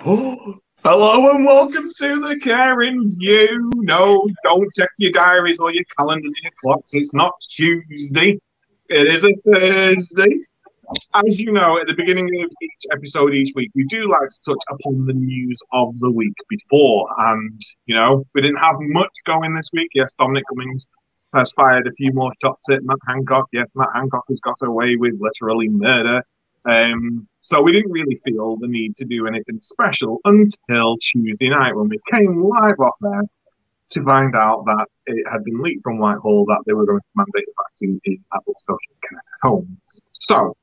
Oh, hello and welcome to the Caring View. No, don't check your diaries or your calendars or your clocks. It's not Tuesday. It is a Thursday. As you know, at the beginning of each episode each week, we do like to touch upon the news of the week before. And, we didn't have much going this week. Yes, Dominic Cummings has fired a few more shots at Matt Hancock. Yes, Matt Hancock has got away with literally murder. So we didn't really feel the need to do anything special until Tuesday night when we came live off there to find out that it had been leaked from Whitehall that they were going to mandate the vaccine in adult social care homes. So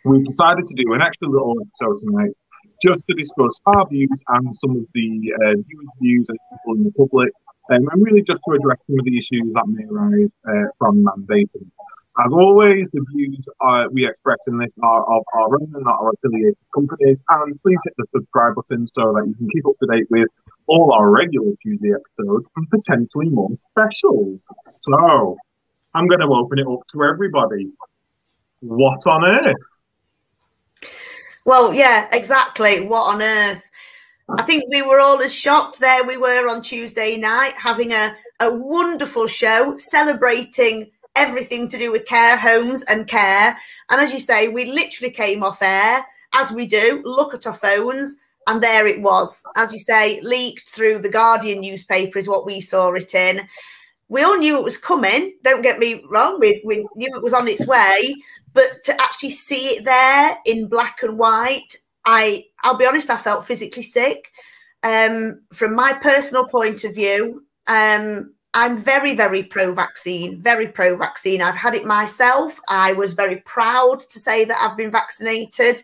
we decided to do an extra little episode tonight just to discuss our views and some of the viewers' views and people in the public, and really just to address some of the issues that may arise from mandating. As always, the views we express in this are of our own and not our affiliated companies. And please hit the subscribe button so that you can keep up to date with all our regular Tuesday episodes and potentially more specials. So, I'm going to open it up to everybody. What on earth? Well, yeah, exactly. What on earth? I think we were all as shocked there we were on Tuesday night, having a wonderful show celebrating everything to do with care homes and care. And as you say, we literally came off air, as we do, look at our phones, and there it was. As you say, leaked through the Guardian newspaper is what we saw it in. We all knew it was coming, don't get me wrong, we knew it was on its way, but to actually see it there in black and white, I'll be honest, I felt physically sick. From my personal point of view, I'm very, very pro-vaccine, very pro-vaccine. I've had it myself. I was very proud to say that I've been vaccinated.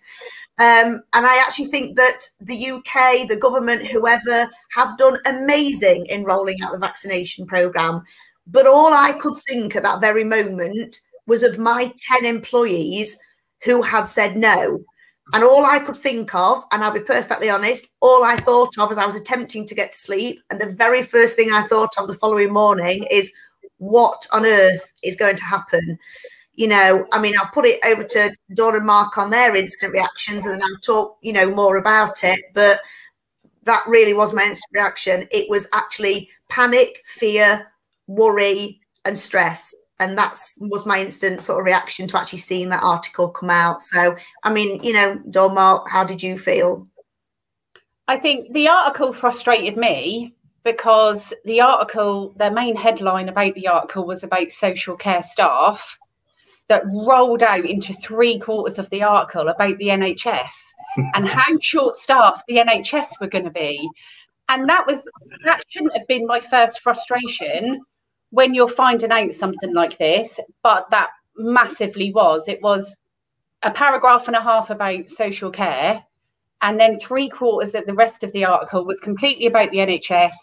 And I actually think that the UK, the government, whoever, have done amazing in rolling out the vaccination programme. But all I could think at that very moment was of my 10 employees who had said no. And all I could think of, and I'll be perfectly honest, all I thought of as I was attempting to get to sleep, and the very first thing I thought of the following morning is, what on earth is going to happen? I mean, I'll put it over to Dawn and Mark on their instant reactions, and then I'll talk, more about it. But that really was my instant reaction. It was actually panic, fear, worry, and stress. And that was my instant sort of reaction to actually seeing that article come out. So, I mean, Dawn, Mark, how did you feel? I think the article frustrated me because the article, their main headline about the article was about social care staff that rolled out into 3/4 of the article about the NHS and how short-staffed the NHS were going to be. And that shouldn't have been my first frustration when you're finding out something like this, but that massively was. It was a paragraph and a half about social care, and then 3/4 of the rest of the article was completely about the NHS,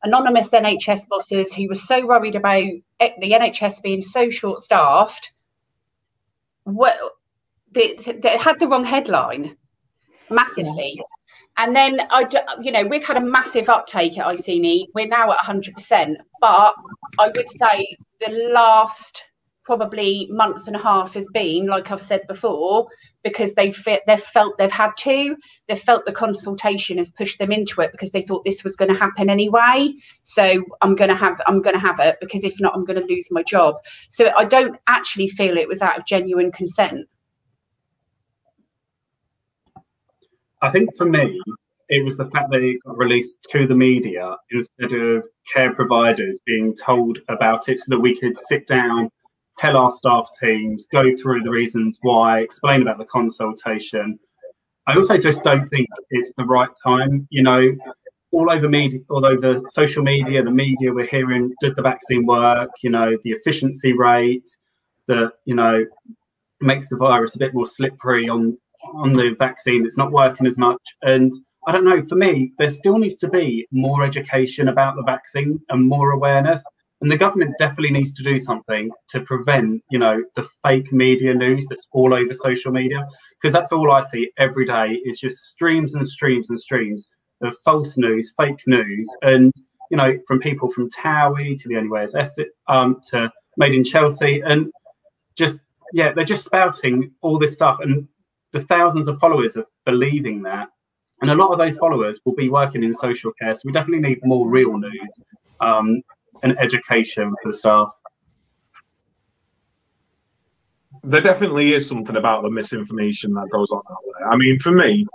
anonymous NHS bosses who were so worried about the NHS being so short-staffed. Well, they had the wrong headline, massively. And then, we've had a massive uptake at ICNE. We're now at 100%. But I would say the last probably month and a half has been, like I've said before, because they've felt the consultation has pushed them into it because they thought this was going to happen anyway. So I'm going to have it, because if not, I'm going to lose my job. So I don't actually feel it was out of genuine consent. I think for me, it was the fact that it got released to the media instead of care providers being told about it so that we could sit down, tell our staff teams, go through the reasons why, explain about the consultation. I also just don't think it's the right time. All over media, all over social media, the media, we're hearing, does the vaccine work? The efficiency rate that, makes the virus a bit more slippery on the vaccine, it's not working as much. And I don't know, for me, there still needs to be more education about the vaccine and more awareness. And the government definitely needs to do something to prevent, the fake media news that's all over social media, because that's all I see every day is just streams and streams and streams of false news, fake news. And, from people from Towie to the Only Way is Essex, to Made in Chelsea, and they're just spouting all this stuff. And the thousands of followers of believing that And a lot of those followers will be working in social care. So we definitely need more real news and education for the staff. There definitely is something about the misinformation that goes on out there. I mean, for me,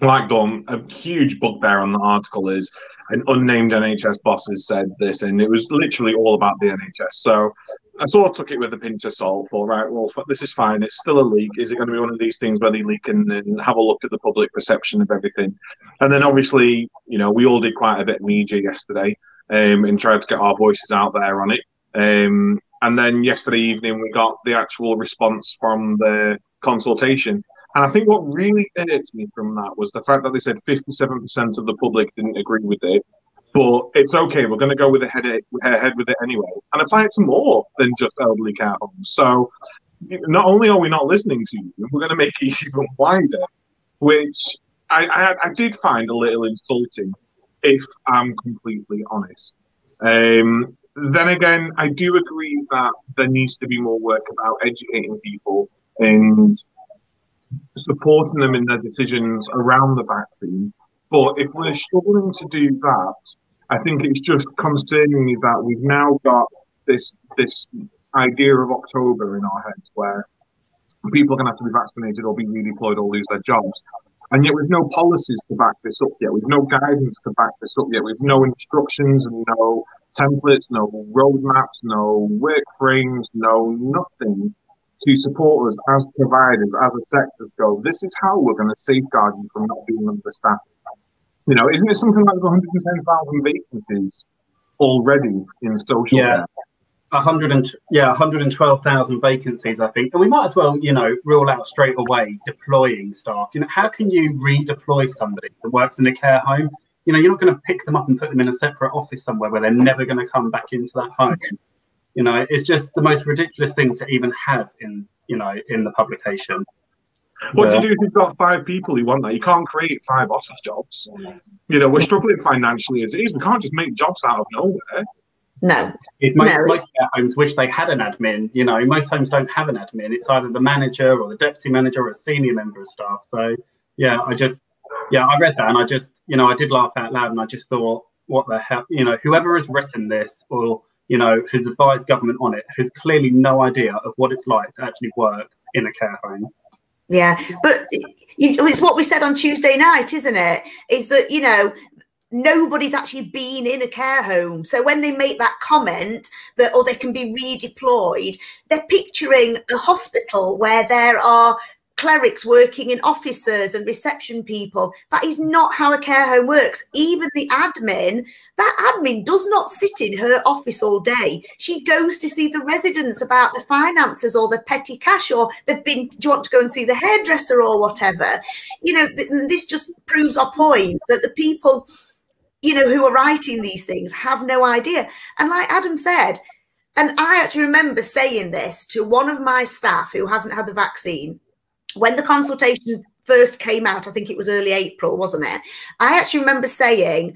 like Dawn, a huge bugbear on the article is an unnamed NHS boss has said this, and it was literally all about the NHS. So I sort of took it with a pinch of salt, thought, right, well, this is fine. It's still a leak. Is it going to be one of these things where they leak and have a look at the public perception of everything? And then obviously, you know, we all did quite a bit of media yesterday and tried to get our voices out there on it. And then yesterday evening, we got the actual response from the consultation. And I think what really irked me from that was the fact that they said 57% of the public didn't agree with it. But it's okay, we're going to go with ahead with it anyway and apply it to more than just elderly care homes. So not only are we not listening to you, we're going to make it even wider, which I did find a little insulting, if I'm completely honest. Then again, I do agree that there needs to be more work about educating people and supporting them in their decisions around the vaccine. But if we're struggling to do that, I think it's just concerning me that we've now got this idea of October in our heads where people are going to have to be vaccinated or be redeployed or lose their jobs. And yet we've no policies to back this up yet. We've no guidance to back this up yet. We've no instructions and no templates, no roadmaps, no work frames, no nothing to support us as providers, as a sector, to go, this is how we're going to safeguard you from not being understaffed. You know, isn't it something like 110,000 vacancies already in social care? 112,000 vacancies, I think. And we might as well, you know, rule out straight away deploying staff. You know, how can you redeploy somebody that works in a care home? You know, you're not going to pick them up and put them in a separate office somewhere where they're never going to come back into that home. You know, it's just the most ridiculous thing to even have in, you know, in the publication. What do you do if you've got 5 people who want that? You can't create 5 office jobs. You know, we're struggling financially as it is. We can't just make jobs out of nowhere. No. Most care homes wish they had an admin. You know, most homes don't have an admin. It's either the manager or the deputy manager or a senior member of staff. So, yeah, I read that and I just, you know, I did laugh out loud and I just thought, what the hell? You know, whoever has written this or, you know, has advised government on it has clearly no idea of what it's like to actually work in a care home. Yeah, but it's what we said on Tuesday night, isn't it? Is that, you know, nobody's actually been in a care home. So when they make that comment that, or they can be redeployed, they're picturing a hospital where there are clerics working in officers and reception people. That is not how a care home works. Even the admin, that admin does not sit in her office all day. She goes to see the residents about the finances or the petty cash, or they've been, do you want to go and see the hairdresser or whatever? You know, this just proves our point that the people, you know, who are writing these things have no idea. And like Adam said, and I actually remember saying this to one of my staff who hasn't had the vaccine, when the consultation first came out, I think it was early April, wasn't it? I actually remember saying,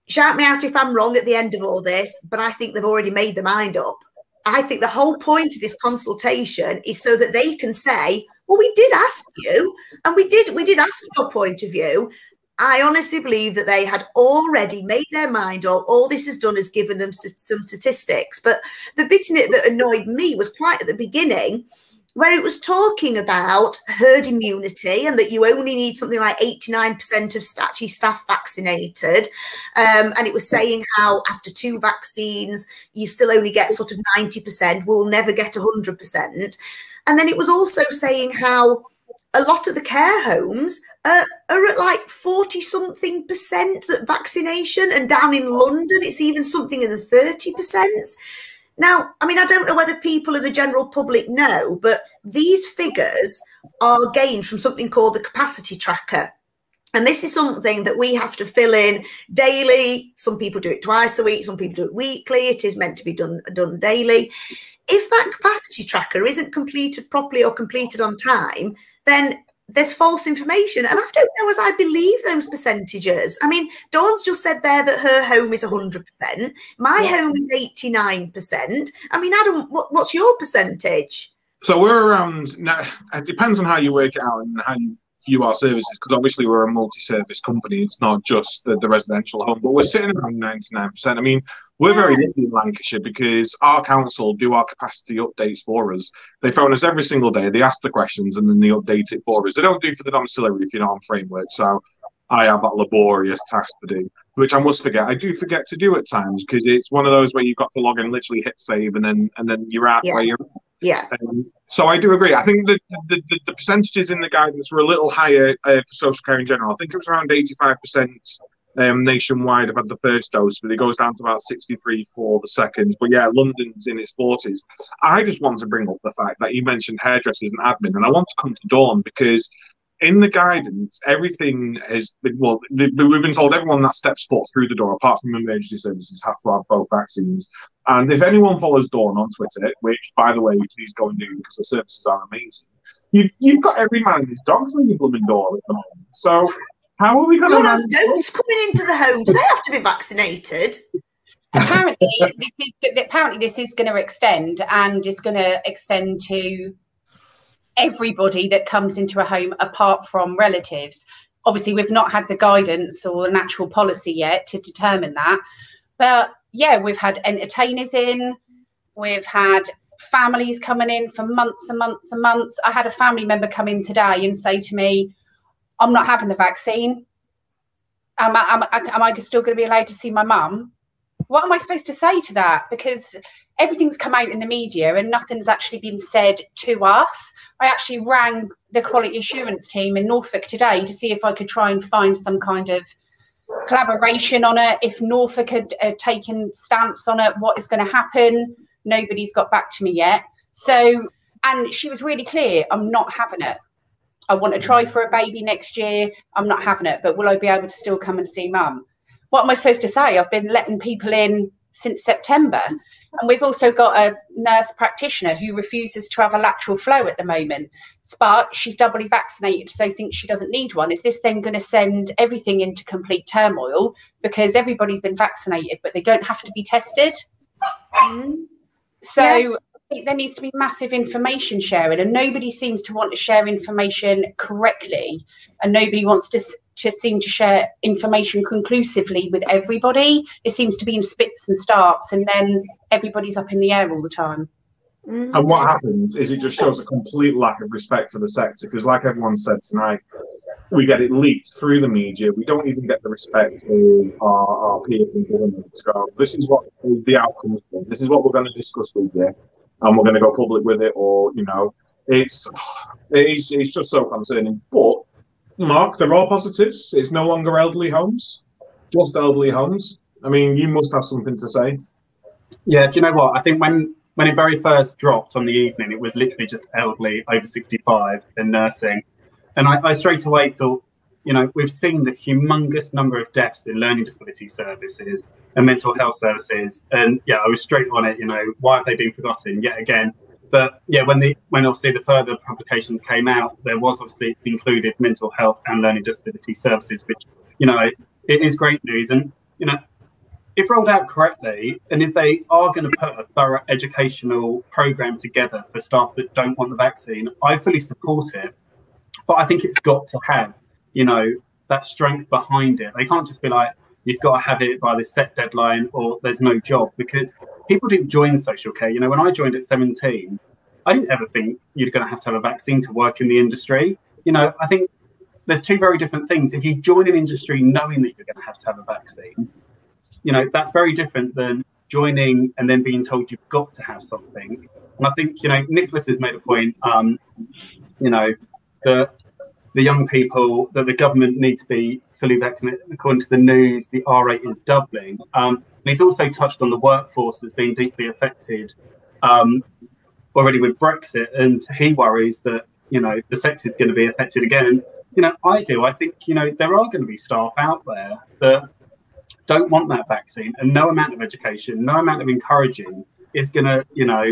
shout me out if I'm wrong at the end of all this, but I think they've already made their mind up. I think the whole point of this consultation is so that they can say, well, we did ask you, and we did ask for your point of view. I honestly believe that they had already made their mind up. All this has done is given them some statistics. But the bit in it that annoyed me was quite at the beginning, where it was talking about herd immunity and that you only need something like 89% of staff vaccinated. And it was saying how after 2 vaccines, you still only get sort of 90%, we'll never get 100%. And then it was also saying how a lot of the care homes are at like 40-something% that vaccination, and down in London, it's even something in the 30%. Now, I mean, I don't know whether people in the general public know, but these figures are gained from something called the capacity tracker. And this is something that we have to fill in daily. Some people do it twice a week, some people do it weekly. It is meant to be done daily. If that capacity tracker isn't completed properly or completed on time, then there's false information. And I don't know as I believe those percentages. I mean, Dawn's just said there that her home is 100%. My home is 89%. I mean, Adam, what's your percentage? So we're around, now, it depends on how you work it out and how you view our services, because obviously we're a multi-service company, it's not just the residential home, but we're sitting around 99%. I mean, we're very lucky in Lancashire because our council do our capacity updates for us. They phone us every single day, they ask the questions, and then they update it for us. They don't do for the domiciliary if you're not on framework, so I have that laborious task to do, which I must forget. I do forget to do at times because it's one of those where you've got to log in, literally hit save, and then you're out where you're. Yeah. So I do agree. I think the percentages in the guidance were a little higher for social care in general. I think it was around 85% nationwide have had the first dose, but it goes down to about 63 for the second. But yeah, London's in its 40s. I just want to bring up the fact that you mentioned hairdressers and admin, and I want to come to Dawn because in the guidance, everything has been, well, we've been told everyone that steps foot through the door, apart from emergency services, have to have both vaccines. And if anyone follows Dawn on Twitter, which, by the way, please go and do because the services are amazing, you've got every man and his dog through your blooming door at the moment. So how are we going to... Well, those goats coming into the home, do they have to be vaccinated? Apparently, this is going to extend, and it's going to extend to everybody that comes into a home apart from relatives. Obviously, we've not had the guidance or an actual policy yet to determine that. But yeah, we've had entertainers in, we've had families coming in for months and months and months. I had a family member come in today and say to me, I'm not having the vaccine. Am I still going to be allowed to see my mum? What am I supposed to say to that? Because everything's come out in the media and nothing's actually been said to us. I actually rang the quality assurance team in Norfolk today to see if I could try and find some kind of collaboration on it. If Norfolk had taken stamps on it, what is going to happen? Nobody's got back to me yet. So, and she was really clear, I'm not having it. I want to try for a baby next year. I'm not having it, but will I be able to still come and see mum? What am I supposed to say? I've been letting people in since September. And we've also got a nurse practitioner who refuses to have a lateral flow at the moment, but she's doubly vaccinated, so thinks she doesn't need one. Is this then going to send everything into complete turmoil because everybody's been vaccinated, but they don't have to be tested? So yeah. I think there needs to be massive information sharing, and nobody seems to want to share information correctly, and nobody wants to seem to share information conclusively with everybody. It seems to be in spits and starts, and then everybody's up in the air all the time. And what happens is it just shows a complete lack of respect for the sector, because like everyone said tonight, we get it leaked through the media. We don't even get the respect of our peers in government. So this is what the outcome has been. This is what we're going to discuss with you, and we're going to go public with it, or, you know, it's just so concerning. But Mark, there are positives. It's no longer elderly homes, just elderly homes. I mean, you must have something to say. Yeah, do you know what? I think when it very first dropped on the evening, it was literally just elderly over 65 and nursing. And I straight away thought, you know, we've seen the humongous number of deaths in learning disability services and mental health services. And yeah, I was straight on it, you know, why have they been forgotten yet again? But yeah, when obviously the further publications came out, there was obviously, it's included mental health and learning disability services, which, you know, it is great news. And, you know, if rolled out correctly, and if they are going to put a thorough educational program together for staff that don't want the vaccine, I fully support it. But I think it's got to have, you know, that strength behind it. They can't just be like, you've got to have it by this set deadline or there's no job, because people didn't join social care. You know, when I joined at 17, I didn't ever think you're going to have a vaccine to work in the industry. You know, I think there's two very different things. If you join an industry knowing that you're going to have a vaccine, you know, that's very different than joining and then being told you've got to have something. And I think, you know, Nicholas has made a point, you know, that the young people, that the government need to be fully vaccinated. According to the news, the R rate is doubling. And he's also touched on the workforce as being deeply affected already with Brexit. And he worries that, you know, the sector is going to be affected again. And, you know, I think, you know, there are going to be staff out there that don't want that vaccine, and no amount of education, no amount of encouraging is going to, you know,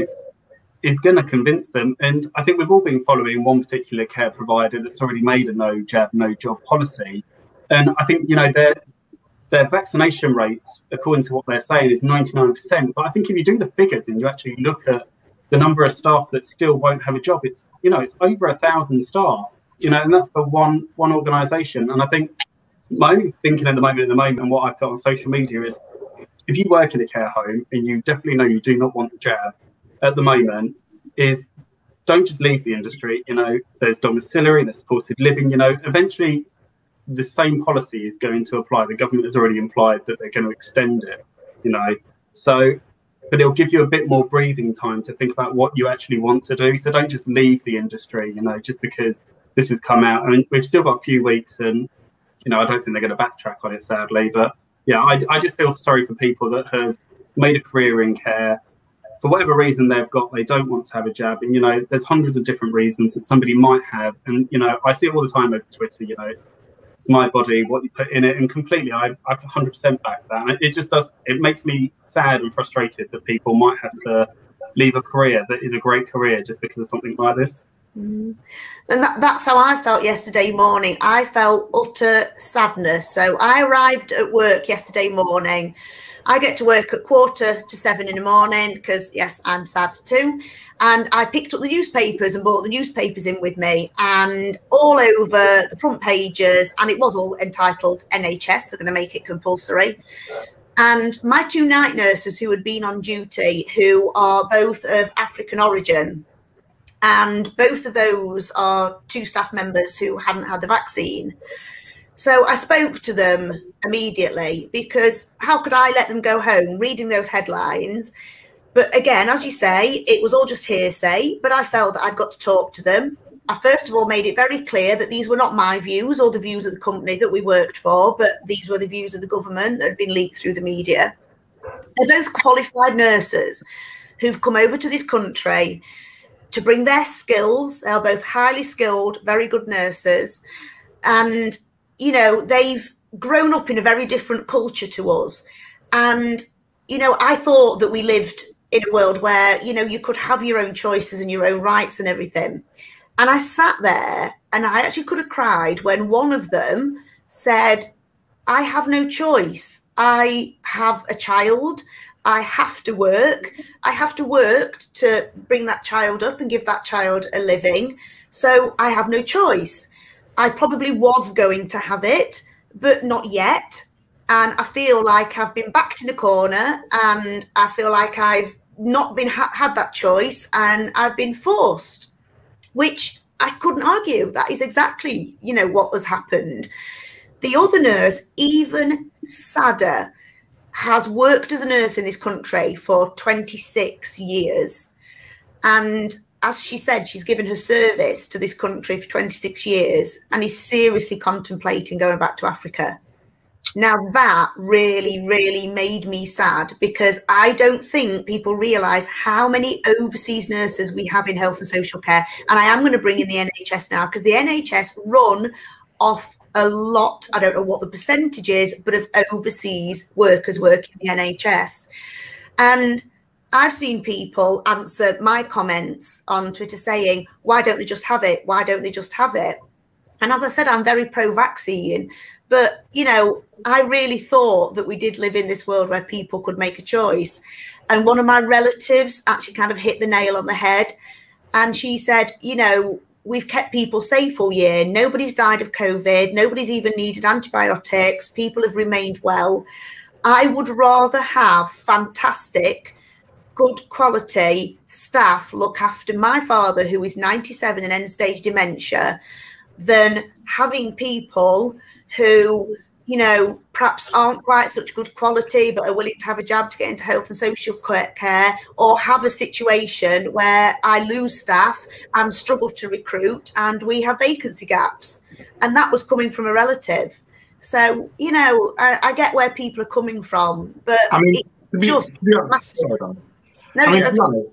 is going to convince them. And I think we've all been following one particular care provider that's already made a no jab, no job policy. And I think, you know, their vaccination rates, according to what they're saying, is 99%. But I think if you do the figures and you actually look at the number of staff that still won't have a job, it's, you know, it's over 1,000 staff you know, and that's for one organisation. And I think my only thinking at the moment, and what I've put on social media is, if you work in a care home and you definitely know you do not want the jab at the moment, is don't just leave the industry. You know, there's domiciliary, there's supported living. You know, eventually the same policy is going to apply. The government has already implied that they're going to extend it. You know, so, but it'll give you a bit more breathing time to think about what you actually want to do. So don't just leave the industry, you know, just because this has come out. I mean, we've still got a few weeks, and you know, I don't think they're going to backtrack on it, sadly. But yeah, I just feel sorry for people that have made a career in care. For whatever reason they don't want to have a jab. And, you know, there's hundreds of different reasons that somebody might have. And, you know, I see it all the time over Twitter, you know, it's my body, what you put in it. And completely, I 100% back that. And it just does, it makes me sad and frustrated that people might have to leave a career that is a great career just because of something like this. And that's how I felt yesterday morning. I felt utter sadness. So I arrived at work yesterday morning. I get to work at 6:45 in the morning because, yes, I'm sad too. And I picked up the newspapers and brought the newspapers in with me, and all over the front pages, and it was all entitled NHS, they're going to make it compulsory. And my two night nurses who had been on duty, who are both of African origin, and both of those are two staff members who hadn't had the vaccine. So I spoke to them immediately, because how could I let them go home reading those headlines? But again, as you say, it was all just hearsay, but I felt that I'd got to talk to them. I first of all made it very clear that these were not my views or the views of the company that we worked for, but these were the views of the government that had been leaked through the media. They're both qualified nurses who've come over to this country to bring their skills. They're both highly skilled, very good nurses. And, you know, they've grown up in a very different culture to us. And, you know, I thought that we lived in a world where, you know, you could have your own choices and your own rights and everything. And I sat there and I actually could have cried when one of them said, I have no choice. I have a child. I have to work. I have to work to bring that child up and give that child a living. So I have no choice. I probably was going to have it, but not yet. And I feel like I've been backed in a corner, and I feel like I've not been had that choice, and I've been forced, which I couldn't argue. That is exactly, you know, what has happened. The other nurse, even sadder, has worked as a nurse in this country for 26 years. And as she said, she's given her service to this country for 26 years and is seriously contemplating going back to Africa. Now, that really, really made me sad, because I don't think people realise how many overseas nurses we have in health and social care. And I am going to bring in the NHS now, because the NHS run off a lot, I don't know what the percentage is, but of overseas workers working in the NHS. And I've seen people answer my comments on Twitter saying, why don't they just have it? Why don't they just have it? And as I said, I'm very pro-vaccine, but, you know, I really thought that we did live in this world where people could make a choice. And one of my relatives actually kind of hit the nail on the head. And she said, you know, we've kept people safe all year. Nobody's died of COVID. Nobody's even needed antibiotics. People have remained well. I would rather have fantastic, good quality staff look after my father, who is 97 and end-stage dementia, than having people who, you know, perhaps aren't quite such good quality but are willing to have a jab to get into health and social care, or have a situation where I lose staff and struggle to recruit and we have vacancy gaps. And that was coming from a relative. So, you know, I get where people are coming from, but I mean, it's to be honest,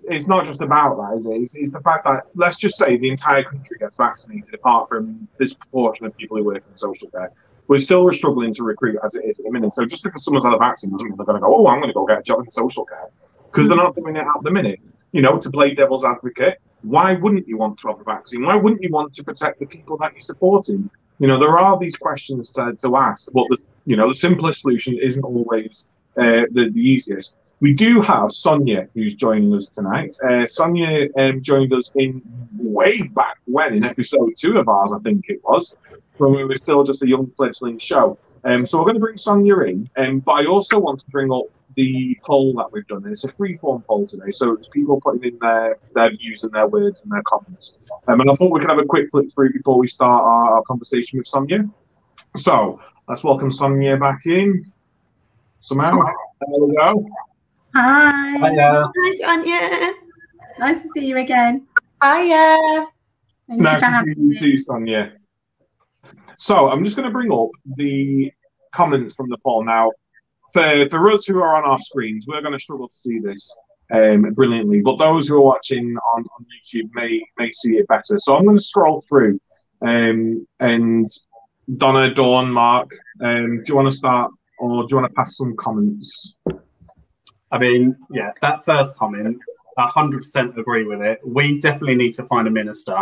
it's not just about that, is it? It's the fact that, let's just say the entire country gets vaccinated, apart from this proportion of people who work in social care. We're still struggling to recruit as it is at the minute. So just because someone's had a vaccine doesn't mean they're going to go, oh, I'm going to go get a job in social care, because they're not doing it at the minute. You know, to play devil's advocate, why wouldn't you want to have a vaccine? Why wouldn't you want to protect the people that you're supporting? You know, there are these questions to ask, but the simplest solution isn't always the easiest. We do have Sonia who's joining us tonight. Sonia joined us in way back when, in episode 2 of ours, I think it was, when we were still just a young fledgling show. So we're going to bring Sonia in, but I also want to bring up the poll that we've done. It's a free-form poll today, so it's people putting in their views and their words and their comments. And I thought we could have a quick flip through before we start our conversation with Sonia. So let's welcome Sonia back in. Somehow, there we go. Hi. Hi, Sonia. Nice to see you again. Hiya. Nice to see you too, Sonia. So I'm just going to bring up the comments from the poll now. For us who are on our screens, we're going to struggle to see this brilliantly, but those who are watching on YouTube may see it better. So I'm going to scroll through, and Donna, Dawn, Mark, do you want to start, or do you want to pass some comments? I mean, yeah, that first comment, 100% agree with it. We definitely need to find a minister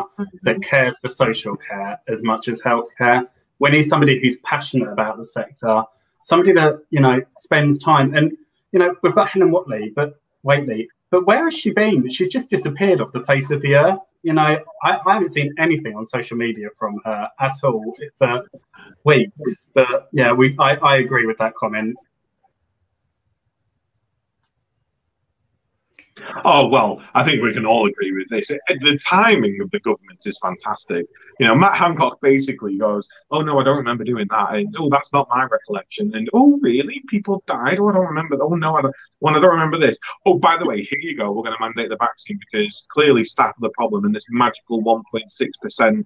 that cares for social care as much as healthcare. We need somebody who's passionate about the sector, somebody that, you know, spends time. And, you know, we've got Helen Waitley, but where has she been? She's just disappeared off the face of the earth. You know, I haven't seen anything on social media from her at all for weeks. But yeah, I agree with that comment. Oh, well, I think we can all agree with this. The timing of the government is fantastic. You know, Matt Hancock basically goes, oh, no, I don't remember doing that. And, oh, that's not my recollection. And, oh, really? People died? Oh, I don't remember. Oh, no, I don't remember this. Oh, by the way, here you go. We're going to mandate the vaccine because clearly staff are the problem and this magical 1.6%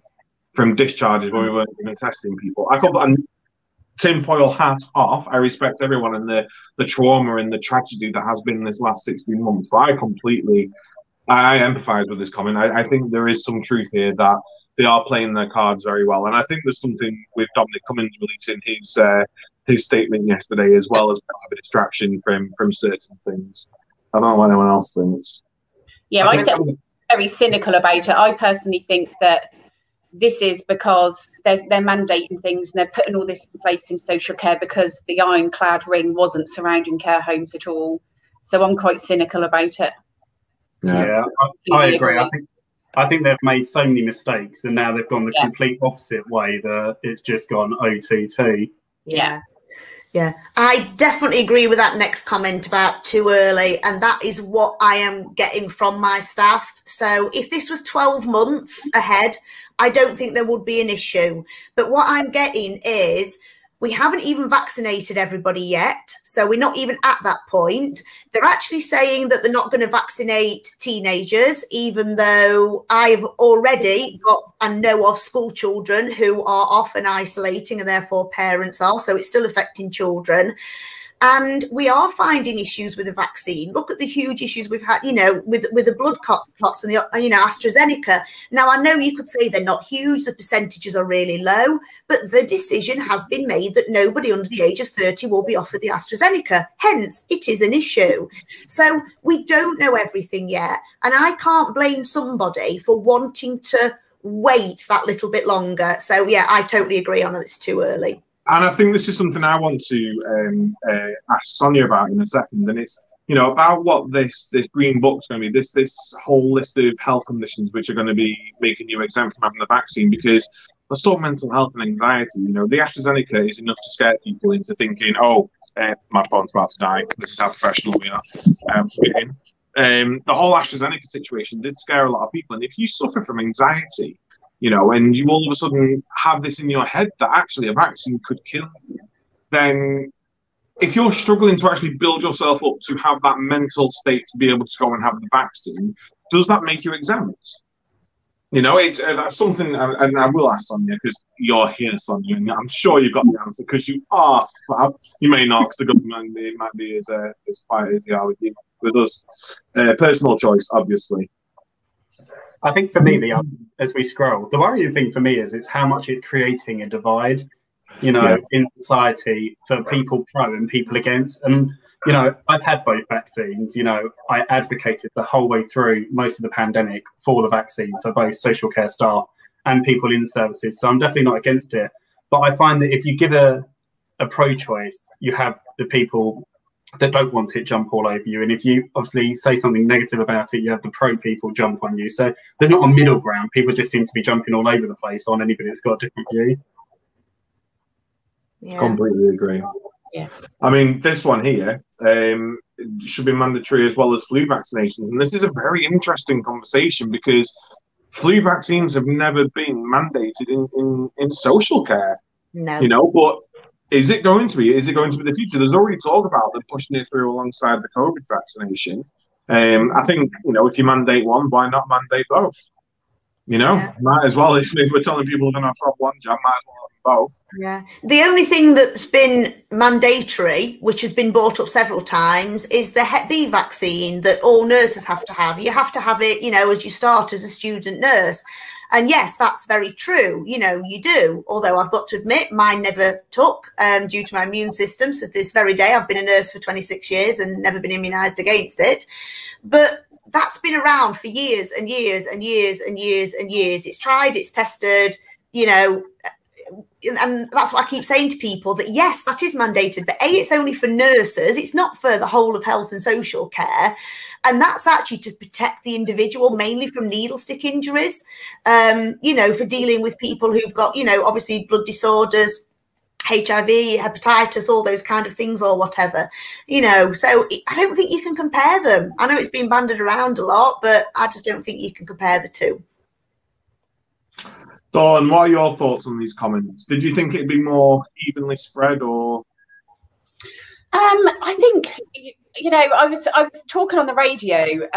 from discharges when we weren't even testing people. I got a tinfoil hat off. I respect everyone and the trauma and the tragedy that has been this last 16 months, but I empathise with this comment. I think there is some truth here that they are playing their cards very well, and I think there's something with Dominic Cummings releasing his statement yesterday as well as part of a distraction from certain things. I don't know what anyone else thinks. Yeah, I'm very cynical about it. I personally think that this is because they're mandating things and they're putting all this in place in social care because the ironclad ring wasn't surrounding care homes at all. So I'm quite cynical about it. Yeah, I agree. I think they've made so many mistakes and now they've gone the complete opposite way, that it's just gone OTT. Yeah. Yeah, I definitely agree with that next comment about too early, and that is what I am getting from my staff. So if this was 12 months ahead, I don't think there would be an issue. But what I'm getting is we haven't even vaccinated everybody yet. So we're not even at that point. They're actually saying that they're not going to vaccinate teenagers, even though I've already got and know of school children who are off and isolating, and therefore parents are. So it's still affecting children. And we are finding issues with the vaccine. Look at the huge issues we've had, you know, with the blood clots and the, you know, AstraZeneca. Now, I know you could say they're not huge, the percentages are really low, but the decision has been made that nobody under the age of 30 will be offered the AstraZeneca. Hence, it is an issue. So we don't know everything yet. And I can't blame somebody for wanting to wait that little bit longer. So, yeah, I totally agree on it. It's too early. And I think this is something I want to ask Sonia about in a second. And it's, you know, about what this green book's going to be, this whole list of health conditions which are going to be making you exempt from having the vaccine. Because let's talk mental health and anxiety. You know, the AstraZeneca is enough to scare people into thinking, oh, my phone's about to die. This is how professional we are. The whole AstraZeneca situation did scare a lot of people. And if you suffer from anxiety, you know, and you all of a sudden have this in your head that actually a vaccine could kill you, then if you're struggling to actually build yourself up to have that mental state to be able to go and have the vaccine, does that make you exempt? You know, that's something, and I will ask Sonia, because you're here, Sonia, and I'm sure you've got the answer, because you are fab. You may not, because the government might be as quiet as you are with us. Personal choice, obviously. I think for me, as we scroll, the worrying thing for me is it's how much it's creating a divide, you know, in society for people pro and people against. And, you know, I've had both vaccines. You know, I advocated the whole way through most of the pandemic for the vaccine for both social care staff and people in services. So I'm definitely not against it. But I find that if you give a pro-choice, you have the people that don't want it jump all over you. And if you obviously say something negative about it, you have the pro people jump on you. So there's not a middle ground. People just seem to be jumping all over the place on anybody that's got a different view. Yeah. Completely agree. Yeah. I mean, this one here should be mandatory as well as flu vaccinations. And this is a very interesting conversation because flu vaccines have never been mandated in social care. No. You know, but is it going to be? Is it going to be the future? There's already talk about them pushing it through alongside the COVID vaccination. I think, you know, if you mandate one, why not mandate both? You know, might as well. If we're telling people they're going to have one jab, might as well have them both. Yeah. The only thing that's been mandatory, which has been brought up several times, is the Hep B vaccine that all nurses have to have. You have to have it, you know, as you start as a student nurse. And yes, that's very true. You know, you do. Although I've got to admit, mine never took due to my immune system. So this very day, I've been a nurse for 26 years and never been immunised against it. But that's been around for years and years and years and years and years. It's tried, it's tested, you know, and that's what I keep saying to people, that yes, that is mandated, but A, it's only for nurses. It's not for the whole of health and social care. And that's actually to protect the individual, mainly from needle stick injuries, you know, for dealing with people who've got, you know, obviously blood disorders, HIV, hepatitis, all those kind of things or whatever, you know. So I don't think you can compare them. I know it's been banded around a lot, but I just don't think you can compare the two. Dawn, what are your thoughts on these comments? Did you think it'd be more evenly spread, or? I think, you know, I was talking on the radio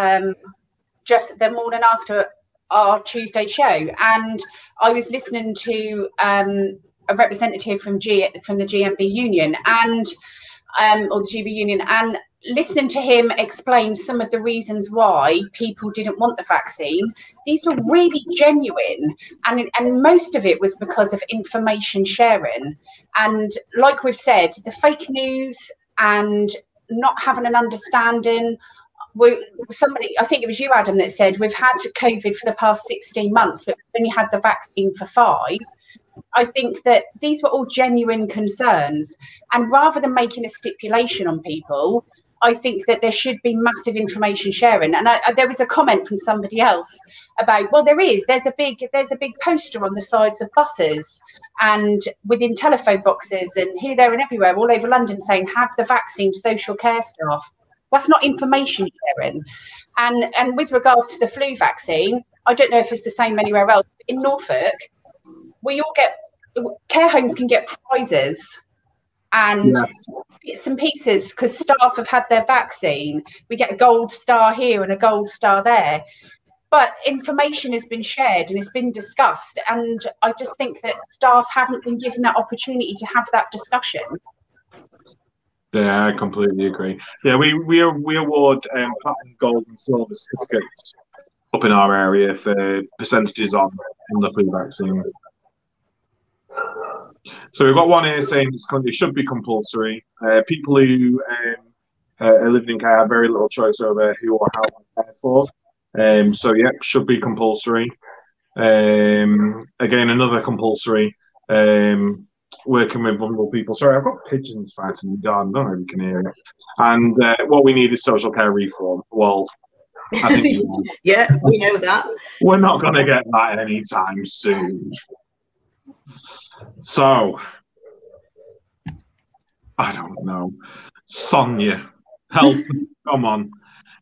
just the morning after our Tuesday show, and I was listening to a representative from the GMB union and or the GB union, and listening to him explain some of the reasons why people didn't want the vaccine. These were really genuine, and most of it was because of information sharing. And like we've said, the fake news and not having an understanding. Somebody, I think it was you, Adam, that said we've had COVID for the past 16 months, but we've only had the vaccine for 5. I think that these were all genuine concerns, and rather than making a stipulation on people, I think that there should be massive information sharing. And there was a comment from somebody else about, well, there's a big poster on the sides of buses and within telephone boxes and here, there and everywhere all over London saying, have the vaccine, social care staff. That's not information sharing. And with regards to the flu vaccine, I don't know if it's the same anywhere else. In Norfolk, we all get, care homes can get prizes and bits and pieces because staff have had their vaccine. We get a gold star here and a gold star there. But information has been shared and it's been discussed. And I just think that staff haven't been given that opportunity to have that discussion. Yeah, I completely agree. Yeah, we award platinum, gold and silver certificates up in our area for percentages on the flu vaccine. So we've got one here saying it should be compulsory. People who are living in care have very little choice over who or how they're cared for. So yeah, should be compulsory. Again, another compulsory. Working with vulnerable people. Sorry, I've got pigeons fighting in the garden. I don't know if you can hear it. And what we need is social care reform. Well, I think yeah, we know that. We're not going to get that anytime soon. So, I don't know. Sonia, help. Come on.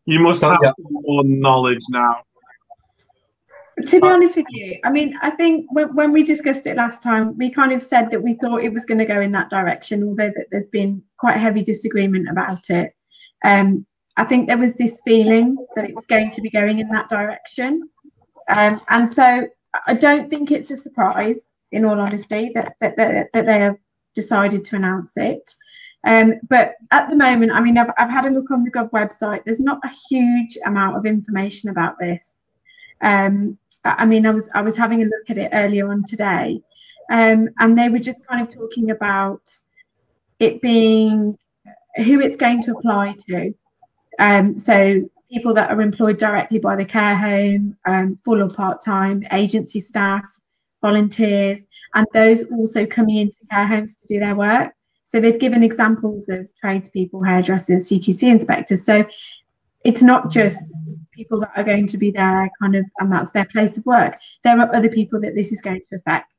You must have more knowledge now. To be honest with you, I mean, I think when we discussed it last time, we kind of said that we thought it was going to go in that direction, although that there's been quite heavy disagreement about it. I think there was this feeling that it was going to be going in that direction. And so I don't think it's a surprise, in all honesty, that they have decided to announce it. But at the moment, I mean, I've had a look on the Gov website. There's not a huge amount of information about this. I mean, I was having a look at it earlier on today, and they were just kind of talking about it being who it's going to apply to. So people that are employed directly by the care home, full or part-time, agency staff, volunteers, and those also coming into care homes to do their work. So they've given examples of tradespeople, hairdressers, CQC inspectors. So it's not just people that are going to be there kind of, and that's their place of work. There are other people that this is going to affect.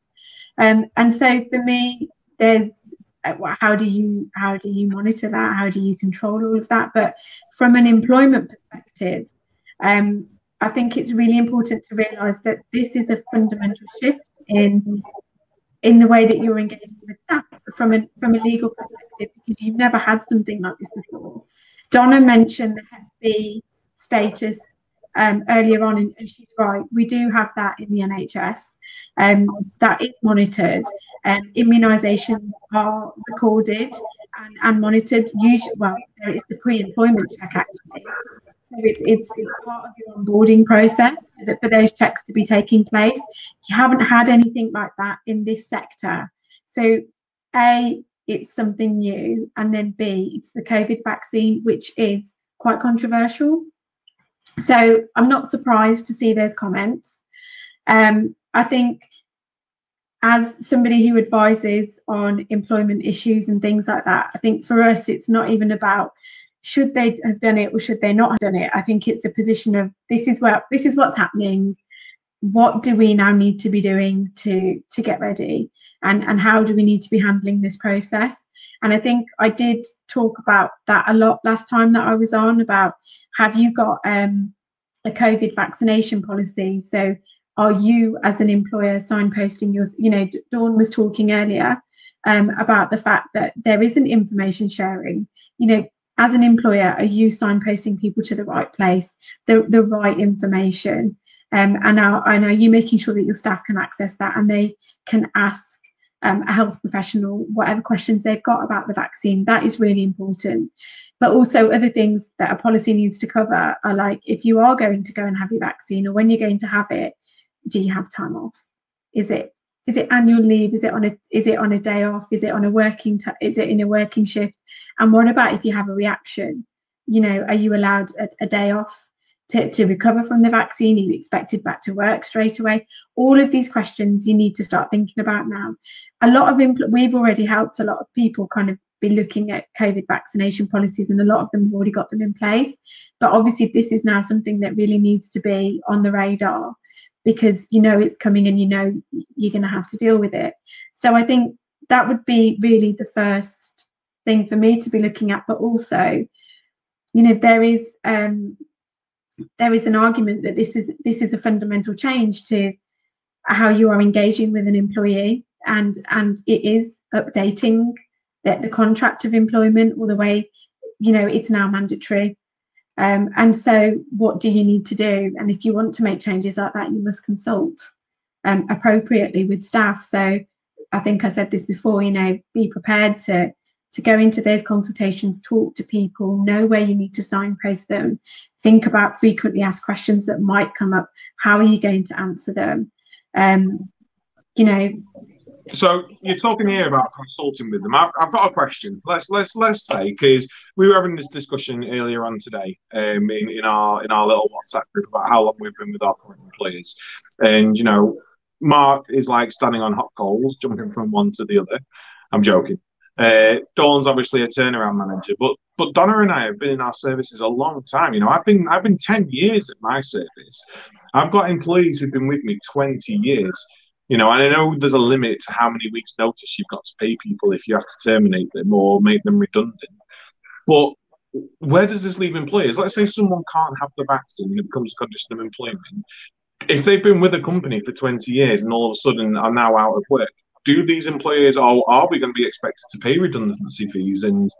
And so for me, there's how do you monitor that? How do you control all of that? But from an employment perspective, I think it's really important to realise that this is a fundamental shift in the way that you're engaging with staff from a legal perspective, because you've never had something like this before. Donna mentioned the Hep B status earlier on, and she's right. We do have that in the NHS. That is monitored. Immunisations are recorded and monitored. Usually, well, there is the pre-employment check actually. So it's part of your onboarding process for those checks to be taking place. You haven't had anything like that in this sector. So A, it's something new, and then B, it's the COVID vaccine, which is quite controversial. So I'm not surprised to see those comments. I think as somebody who advises on employment issues and things like that, I think for us, it's not even about should they have done it or should they not have done it. I think it's a position of this is what's happening. What do we now need to be doing to get ready, and how do we need to be handling this process? And I think I did talk about that a lot last time that I was on, about have you got a COVID vaccination policy? So are you as an employer signposting yours? You know, Dawn was talking earlier about the fact that there isn't information sharing. You know, as an employer, are you signposting people to the right place, the right information? And are you making sure that your staff can access that and they can ask a health professional whatever questions they've got about the vaccine? That is really important. But also other things that a policy needs to cover are like, if you are going to go and have your vaccine, or when you're going to have it, do you have time off? Is it annual leave? Is it on a day off? Is it on is it in a working shift? And what about if you have a reaction? You know, are you allowed a day off to recover from the vaccine? Are you expected back to work straight away? All of these questions you need to start thinking about now. A lot of we've already helped a lot of people kind of be looking at COVID vaccination policies, and a lot of them have already got them in place. But obviously this is now something that really needs to be on the radar, because you know it's coming and you know you're going to have to deal with it. So I think that would be really the first thing for me to be looking at. But also, you know, there is an argument that this is a fundamental change to how you are engaging with an employee, and it is updating the contract of employment, or the way, you know, it's now mandatory. And so what do you need to do? And if you want to make changes like that, you must consult appropriately with staff. So I think I said this before, you know, be prepared to go into those consultations, talk to people, know where you need to signpost them, think about frequently asked questions that might come up. How are you going to answer them? You know. So you're talking here about consulting with them. I've got a question. Let's say, because we were having this discussion earlier on today in our little WhatsApp group about how long we've been with our current employees, and you know, Mark is like standing on hot coals, jumping from one to the other. I'm joking. Dawn's obviously a turnaround manager, but Donna and I have been in our services a long time. You know, I've been 10 years at my service. I've got employees who've been with me 20 years. You know, and I know there's a limit to how many weeks' notice you've got to pay people if you have to terminate them or make them redundant. But where does this leave employers? Let's say someone can't have the vaccine and it becomes a condition of employment. If they've been with a company for 20 years and all of a sudden are now out of work, do these employers, or are we going to be expected to pay redundancy fees and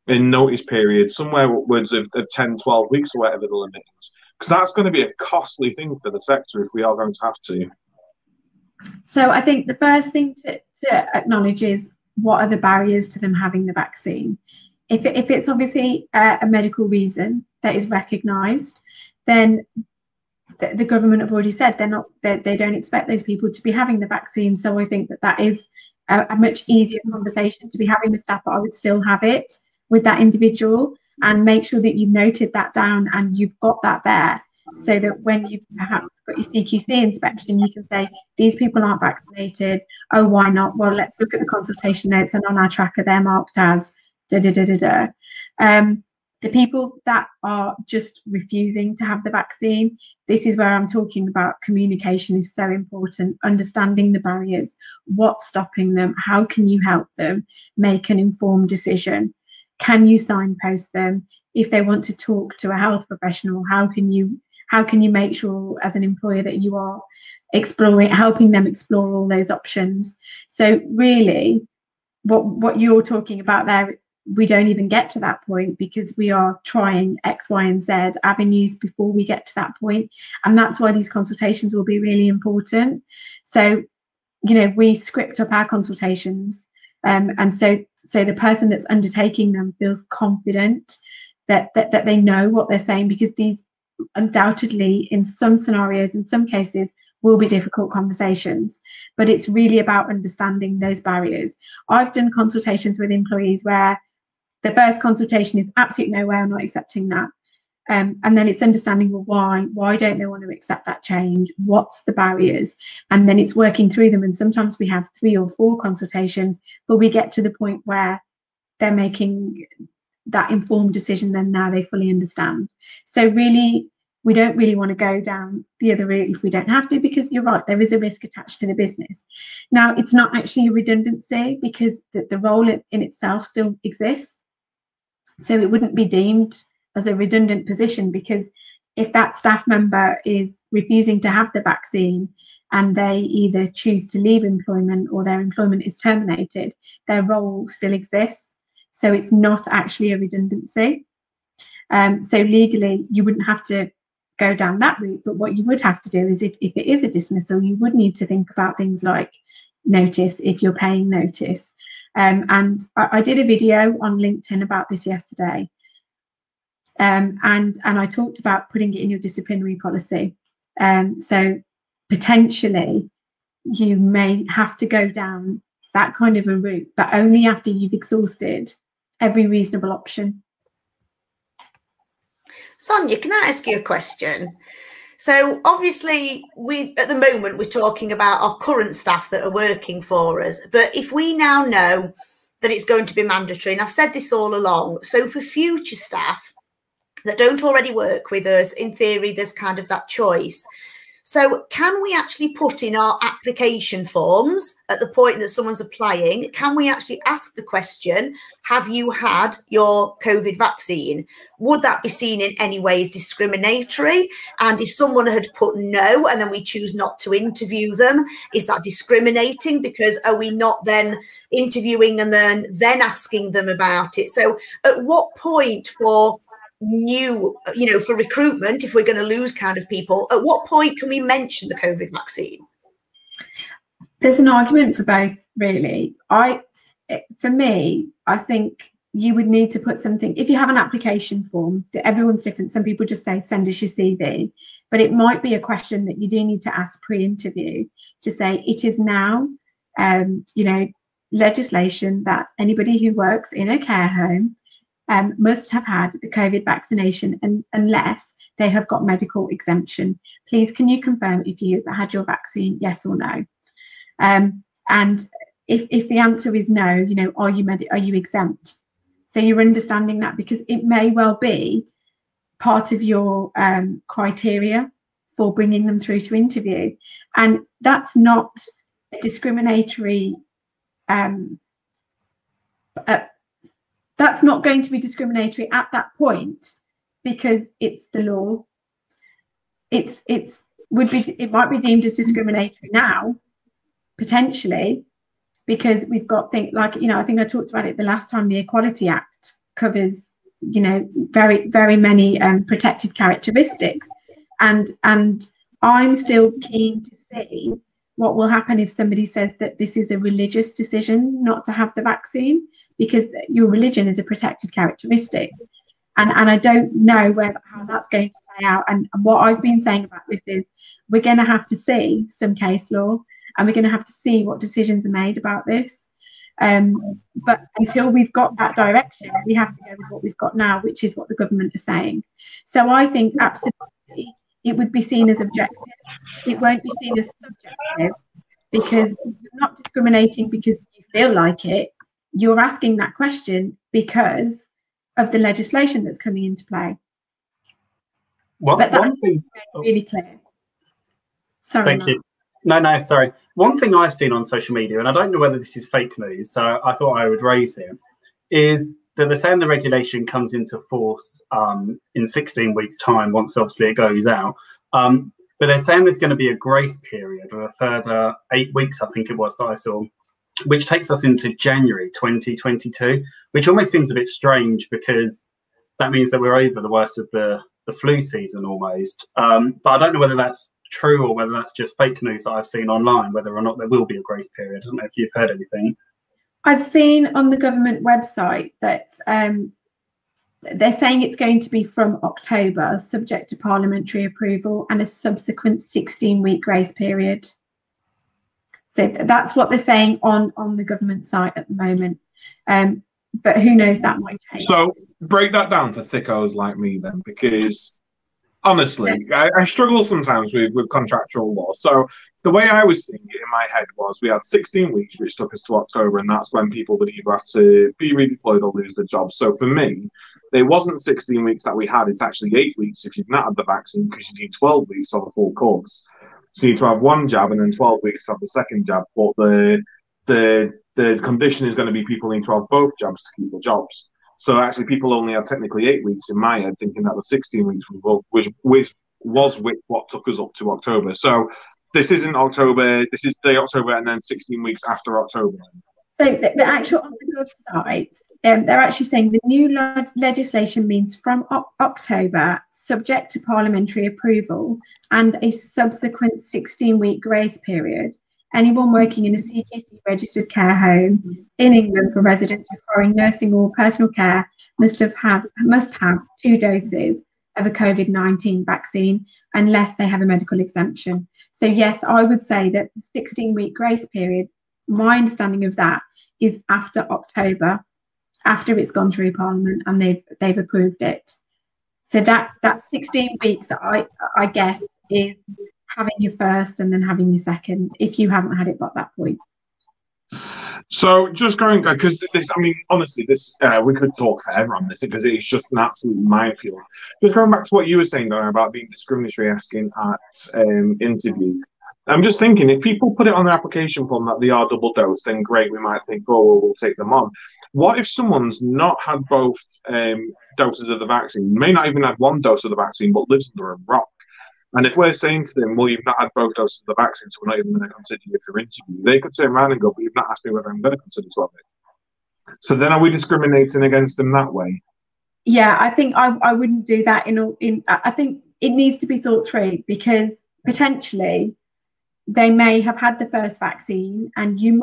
in notice periods somewhere upwards of 10, 12 weeks or whatever the limit is? Because that's going to be a costly thing for the sector if we are going to have to. So I think the first thing to acknowledge is, what are the barriers to them having the vaccine? If it's obviously a medical reason that is recognised, then the government have already said they don't expect those people to be having the vaccine. So I think that is a much easier conversation to be having with staff. But I would still have it with that individual and make sure that you've noted that down and you've got that there. so that when you perhaps got your CQC inspection, you can say, these people aren't vaccinated. Oh, why not? Well, let's look at the consultation notes, and on our tracker, they're marked as da da da da da. The people that are just refusing to have the vaccine, this is where I'm talking about communication is so important, understanding the barriers, what's stopping them, how can you help them make an informed decision? Can you signpost them? If they want to talk to a health professional, how can you make sure as an employer that you are helping them explore all those options? So really, what you're talking about there, we don't even get to that point because we are trying X, Y, and Z avenues before we get to that point. And that's why these consultations will be really important. So, we script up our consultations. And so the person that's undertaking them feels confident that they know what they're saying, because these undoubtedly, in some scenarios, in some cases, will be difficult conversations, but it's really about understanding those barriers. I've done consultations with employees where the first consultation is absolutely no way, I'm not accepting that. And then it's understanding, well, why don't they want to accept that change? What's the barriers? And then it's working through them. And sometimes we have 3 or 4 consultations, but we get to the point where they're making that informed decision, and now they fully understand. So really, we don't really want to go down the other route if we don't have to, because you're right, there is a risk attached to the business. Now, it's not actually a redundancy, because the role in itself still exists. So it wouldn't be deemed as a redundant position, because if that staff member is refusing to have the vaccine and they either choose to leave employment or their employment is terminated, their role still exists. So it's not actually a redundancy. So legally, you wouldn't have to go down that route. But what you would have to do is, if it is a dismissal, you would need to think about things like notice, if you're paying notice. And I did a video on LinkedIn about this yesterday. And I talked about putting it in your disciplinary policy. So potentially you may have to go down that kind of a route, but only after you've exhausted every reasonable option. Sonia, can I ask you a question? So obviously, at the moment, we're talking about our current staff that are working for us. But if we now know that it's going to be mandatory, and I've said this all along, so for future staff that don't already work with us, in theory, there's kind of that choice. So can we actually put in our application forms at the point that someone's applying, can we actually ask the question, have you had your COVID vaccine? Would that be seen in any way as discriminatory? And if someone had put no, and then we choose not to interview them, is that discriminating? Because are we not then interviewing and then asking them about it? So at what point for for recruitment, if we're going to lose kind of people, at what point can we mention the COVID vaccine? There's an argument for both, really. For me, I think you would need to put something, if you have an application form, everyone's different. Some people just say, send us your CV, but it might be a question that you do need to ask pre-interview to say, it is now, legislation that anybody who works in a care home must have had the COVID vaccination, and unless they have got medical exemption. Please, can you confirm if you had your vaccine, yes or no? And if the answer is no, are you exempt? So you're understanding that, because it may well be part of your criteria for bringing them through to interview, and that's not a discriminatory. That's not going to be discriminatory at that point, because it's the law. It might be deemed as discriminatory now, potentially, because we've got things like, I think I talked about it the last time, the Equality Act covers, very, very many protected characteristics. And I'm still keen to see what will happen if somebody says that this is a religious decision not to have the vaccine, because your religion is a protected characteristic. And I don't know how that's going to play out. And what I've been saying about this is, we're going to have to see some case law, and we're going to have to see what decisions are made about this. But until we've got that direction, we have to go with what we've got now, which is what the government is saying. So I think absolutely it would be seen as objective. It won't be seen as subjective, because you're not discriminating because you feel like it. You're asking that question because of the legislation that's coming into play. One thing really clear. Sorry. Thank you. No, sorry. One thing I've seen on social media, and I don't know whether this is fake news, so I thought I would raise it, is that they're saying the regulation comes into force in 16 weeks' time, once obviously it goes out. But they're saying there's going to be a grace period of a further 8 weeks, I think it was, that I saw, which takes us into January 2022, which almost seems a bit strange, because that means that we're over the worst of the flu season almost. But I don't know whether that's true or whether that's just fake news that I've seen online, whether or not there will be a grace period. I don't know if you've heard anything. I've seen on the government website that they're saying it's going to be from October, subject to parliamentary approval, and a subsequent 16-week grace period. So that's what they're saying on the government site at the moment. But who knows, that might change. So break that down for thickos like me then, because honestly, I struggle sometimes with contractual law. So the way I was seeing it in my head was we had 16 weeks, which took us to October, and that's when people would either have to be redeployed or lose their jobs. So for me, there wasn't 16 weeks that we had. It's actually 8 weeks if you've not had the vaccine, because you need 12 weeks to have a full course. So you need to have one jab and then 12 weeks to have the second jab. But the condition is going to be people need to have both jabs to keep the jobs. So actually, people only have technically 8 weeks in my head, thinking that the 16 weeks was with what took us up to October. So this isn't October. This is the October and then 16 weeks after October. So the actual on the Gov site, they're actually saying the new legislation means from October, subject to parliamentary approval and a subsequent 16-week grace period. Anyone working in a CQC registered care home in England for residents requiring nursing or personal care must have 2 doses of a COVID-19 vaccine unless they have a medical exemption. So yes, I would say that the 16-week grace period, my understanding of that is after October, after it's gone through Parliament and they've approved it. So that 16 weeks, I guess, is having your first and then having your second, if you haven't had it by that point. So just going, because this, I mean, honestly, this we could talk forever on this because it's just an absolute minefield. Just going back to what you were saying, Donna, about being discriminatory asking at interview. I'm just thinking, if people put it on their application form that they are double dosed, then great, we might think, oh, well, we'll take them on. What if someone's not had both doses of the vaccine, may not even had 1 dose of the vaccine, but lives under a rock? And if we're saying to them, well, you've not had both doses of the vaccine, so we're not even going to consider you for interview, they could turn around and go, but you've not asked me whether I'm going to consider to have it. So then are we discriminating against them that way? Yeah, I think I wouldn't do that. I think it needs to be thought through, because potentially they may have had the first vaccine and you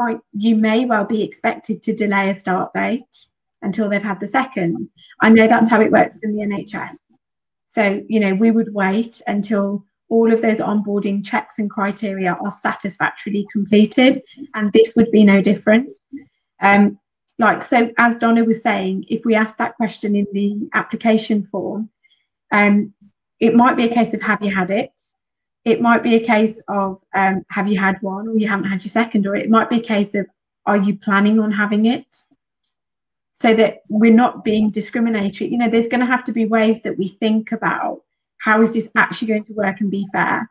may well be expected to delay a start date until they've had the second. I know that's how it works in the NHS. So, you know, we would wait until all of those onboarding checks and criteria are satisfactorily completed, and this would be no different. So as Donna was saying, if we ask that question in the application form, it might be a case of have you had it? It might be a case of have you had one, or you haven't had your second, or it might be a case of are you planning on having it? So that we're not being discriminatory. You know, there's going to have to be ways that we think about how is this actually going to work and be fair.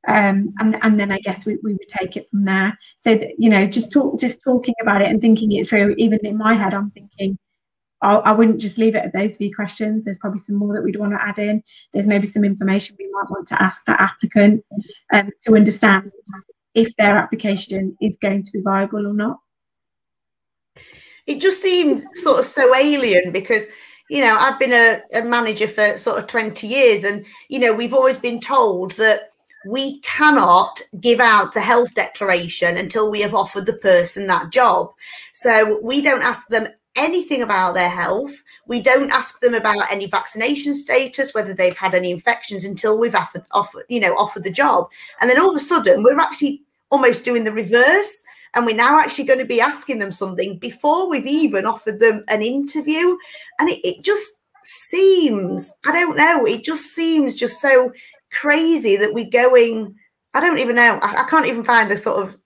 And then I guess we would take it from there. So that, you know, just talking about it and thinking it through, even in my head, I'm thinking, I wouldn't just leave it at those few questions. There's probably some more that we'd want to add in. There's maybe some information we might want to ask that applicant to understand if their application is going to be viable or not. It just seems sort of so alien because, you know, I've been a manager for sort of 20 years and, you know, we've always been told that we cannot give out the health declaration until we have offered the person that job. So we don't ask them anything about their health. We don't ask them about any vaccination status, whether they've had any infections, until we've offered the job. And then all of a sudden, we're actually almost doing the reverse. And we're now actually going to be asking them something before we've even offered them an interview. And it just seems, I don't know, it just seems just so crazy that we're going, I don't even know, I can't even find the sort of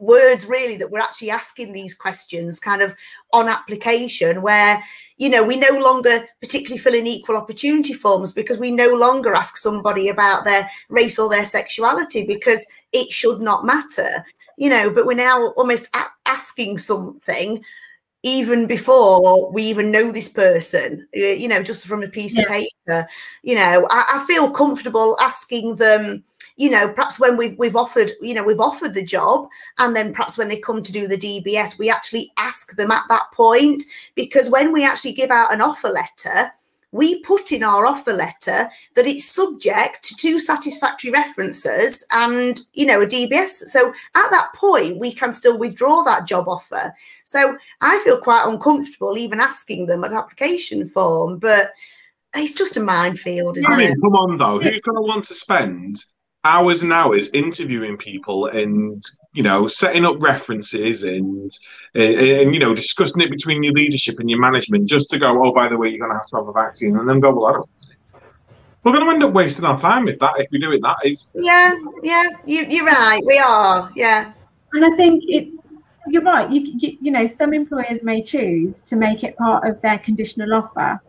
words really that we're actually asking these questions kind of on application, where, you know, we no longer particularly fill in equal opportunity forms because we no longer ask somebody about their race or their sexuality because it should not matter, you know, but we're now almost asking something even before we even know this person, you know, just from a piece of paper. You know, I feel comfortable asking them, you know, perhaps when we've offered, you know, we've offered the job, and then perhaps when they come to do the DBS, we actually ask them at that point, because when we actually give out an offer letter, we put in our offer letter that it's subject to 2 satisfactory references and, you know, a DBS. So at that point, we can still withdraw that job offer. So I feel quite uncomfortable even asking them an application form, but it's just a minefield, isn't it? Come on, though. Who's going to want to spend hours and hours interviewing people and, you know, setting up references and you know, discussing it between your leadership and your management just to go, oh, by the way, you're going to have a vaccine, and then go, well, I don't. We're going to end up wasting our time if we do it that is. Yeah, you're right. We are, yeah. And I think you're right. You know, some employers may choose to make it part of their conditional offer,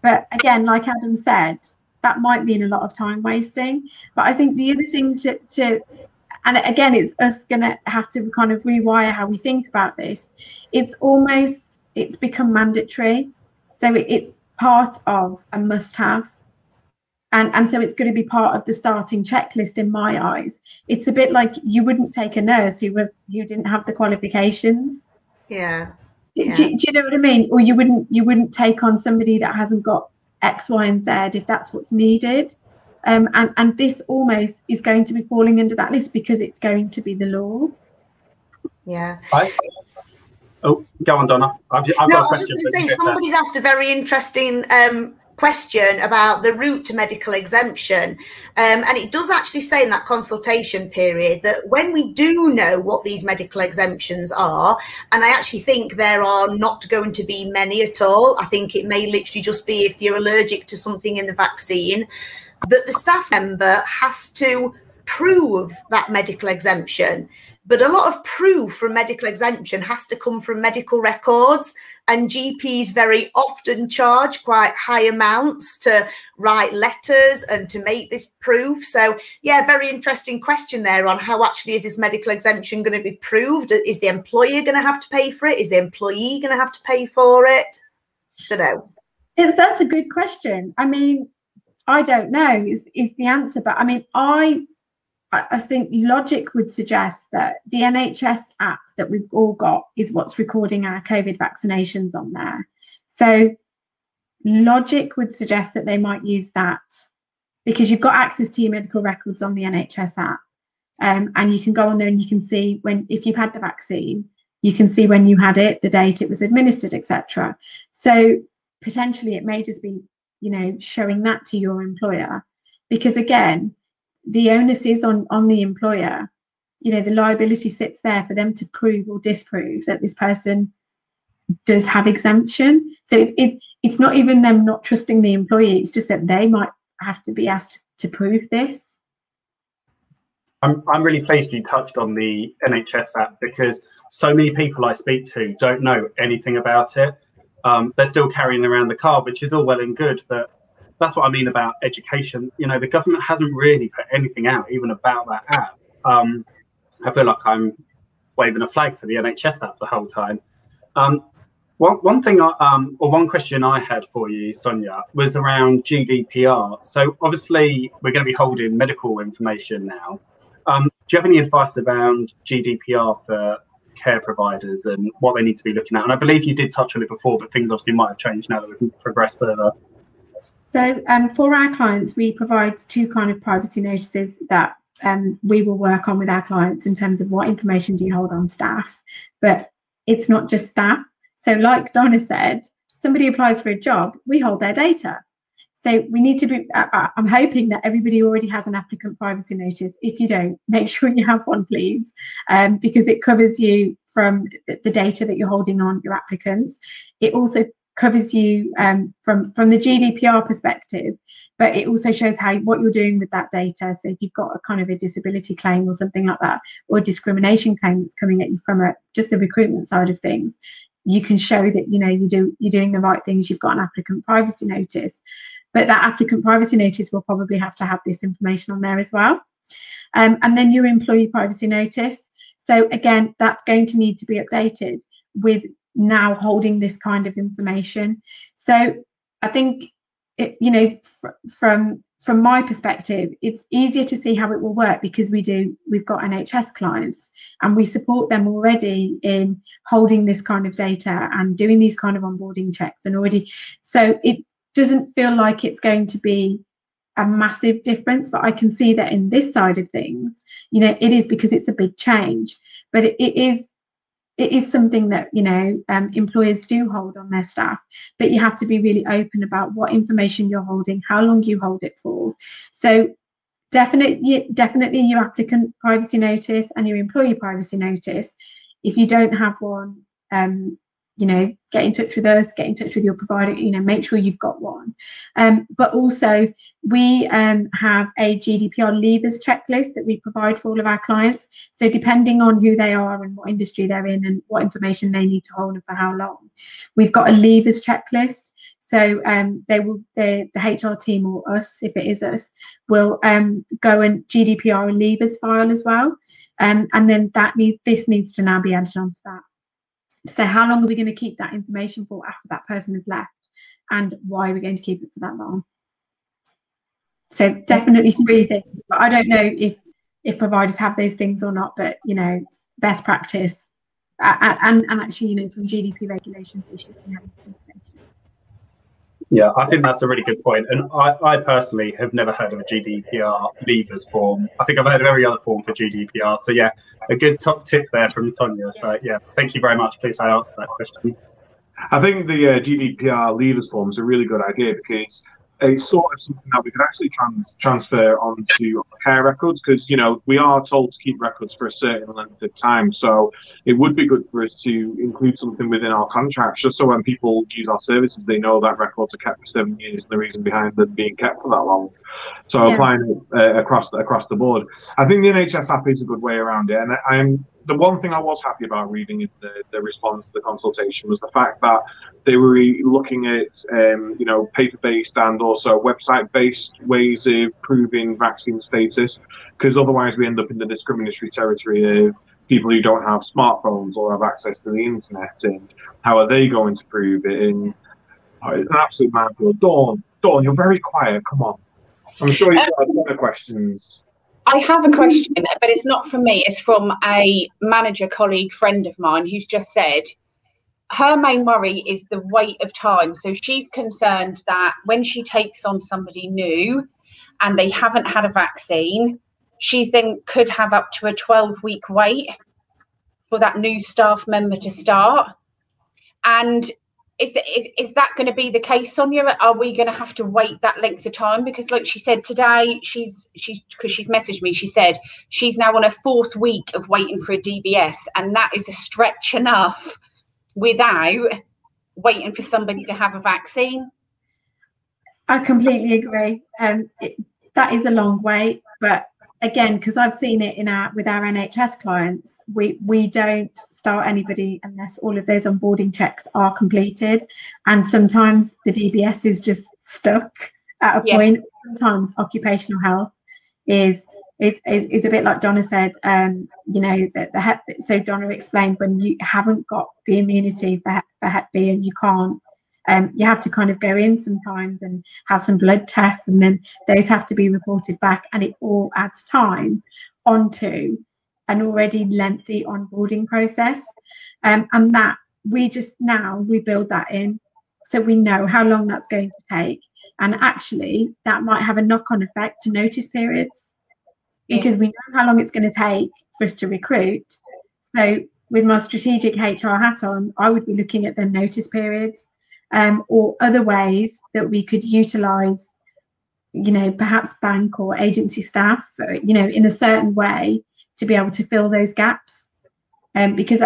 but again, like Adam said, that might mean a lot of time wasting. But I think the other thing to and again, it's us going to have to kind of rewire how we think about this. It's become mandatory. So it's part of a must-have. And so it's going to be part of the starting checklist in my eyes. It's a bit like you wouldn't take a nurse who didn't have the qualifications. Yeah. Do you know what I mean? Or you wouldn't take on somebody that hasn't got X, Y, and Z if that's what's needed. And this almost is going to be falling under that list because it's going to be the law. Yeah. Oh, go on, Donna. I've got a question. I was just going to say, somebody's asked a very interesting question about the route to medical exemption. And it does actually say in that consultation period that when we do know what these medical exemptions are, and I actually think there are not going to be many at all. I think it may literally just be if you're allergic to something in the vaccine, that the staff member has to prove that medical exemption. But a lot of proof from medical exemption has to come from medical records, and GPs very often charge quite high amounts to write letters and to make this proof. So, yeah, very interesting question there on how actually is this medical exemption going to be proved? Is the employer going to have to pay for it? Is the employee going to have to pay for it? Don't know. That's a good question. I mean, I don't know is the answer, but I mean, I think logic would suggest that the NHS app that we've all got is what's recording our COVID vaccinations on there. So logic would suggest that they might use that because you've got access to your medical records on the NHS app. And you can go on there and you can see if you've had the vaccine, you can see when you had it, the date it was administered, etc. So potentially it may just be, you know, showing that to your employer, because again, the onus is on the employer. You know, the liability sits there for them to prove or disprove that this person does have exemption. So it's not even them not trusting the employee, it's just that they might have to be asked to prove this. I'm really pleased you touched on the NHS app, because so many people I speak to don't know anything about it. They're still carrying around the card, which is all well and good, but that's what I mean about education. You know, the government hasn't really put anything out even about that app. I feel like I'm waving a flag for the NHS app the whole time. One thing, or one question I had for you, Sonia, was around GDPR. So obviously we're going to be holding medical information now. Do you have any advice around GDPR for care providers and what they need to be looking at? And I believe you did touch on it before, but things obviously might have changed now that we can progress further. So for our clients, we provide 2 kind of privacy notices that we will work on with our clients in terms of what information do you hold on staff. But it's not just staff. So like Donna said, somebody applies for a job, we hold their data. So we need to be, I'm hoping that everybody already has an applicant privacy notice. If you don't, make sure you have one, please, because it covers you from the data that you're holding on your applicants. It also covers you from the GDPR perspective, but it also shows what you're doing with that data. So if you've got a kind of a disability claim or something like that, or a discrimination claim that's coming at you from just the recruitment side of things, you can show that you're doing the right things. You've got an applicant privacy notice, but that applicant privacy notice will probably have to have this information on there as well. And then your employee privacy notice. So again, that's going to need to be updated with now holding this kind of information. So I think, from my perspective, it's easier to see how it will work because we've got NHS clients and we support them already in holding this kind of data and doing these kind of onboarding checks and already. So it doesn't feel like it's going to be a massive difference, but I can see that in this side of things, it is, because it's a big change, but it is something that employers do hold on their staff, but you have to be really open about what information you're holding, how long you hold it for. So definitely your applicant privacy notice and your employee privacy notice. If you don't have one, get in touch with us, get in touch with your provider, make sure you've got one. But also we have a GDPR leavers checklist that we provide for all of our clients. So depending on who they are and what industry they're in and what information they need to hold and for how long, we've got a leavers checklist. So the HR team, or us, if it is us, will go and GDPR a leavers file as well. And then this needs to now be added onto that. So how long are we going to keep that information for after that person has left, and why are we going to keep it for that long? So definitely 3 things, but I don't know if providers have those things or not, but best practice and actually from GDP regulations issues. Yeah, I think that's a really good point. And I personally have never heard of a GDPR leavers form. I think I've heard of every other form for GDPR. So yeah, a good top tip there from Sonia. So yeah, thank you very much. Please answer that question. I think the GDPR leavers form is a really good idea because it's sort of something that we could actually transfer onto care records, because we are told to keep records for a certain length of time. So it would be good for us to include something within our contracts, just so when people use our services, they know that records are kept for 7 years and the reason behind them being kept for that long. So applying it across the board, I think the NHS app is a good way around it. And the one thing I was happy about reading in the response to the consultation was the fact that they were looking at paper-based and also website-based ways of proving vaccine status, because otherwise we end up in the discriminatory territory of people who don't have smartphones or have access to the internet, and how are they going to prove it? And it's an absolute minefield. Dawn, you're very quiet. Come on. I'm sure you've got a ton of questions. I have a question, but it's not from me. It's from a manager, colleague, friend of mine who's just said her main worry is the wait of time. So she's concerned that when she takes on somebody new and they haven't had a vaccine, she then could have up to a 12-week wait for that new staff member to start. And is that going to be the case, Sonia? Are we going to have to wait that length of time? Because like she said today, she's messaged me, she said she's now on her 4th week of waiting for a DBS, and that is a stretch enough without waiting for somebody to have a vaccine. I completely agree. That is a long wait, but again, because I've seen it with our NHS clients, we don't start anybody unless all of those onboarding checks are completed, and sometimes the DBS is just stuck at a point. Sometimes occupational health is a bit like Donna said. So Donna explained, when you haven't got the immunity for Hep B and you can't. You have to kind of go in sometimes and have some blood tests, and then those have to be reported back, and it all adds time onto an already lengthy onboarding process. And that we build that in, so we know how long that's going to take, and actually that might have a knock-on effect to notice periods, because we know how long it's going to take for us to recruit. So with my strategic HR hat on, I would be looking at the notice periods. Or other ways that we could utilise, perhaps bank or agency staff, in a certain way to be able to fill those gaps. Because,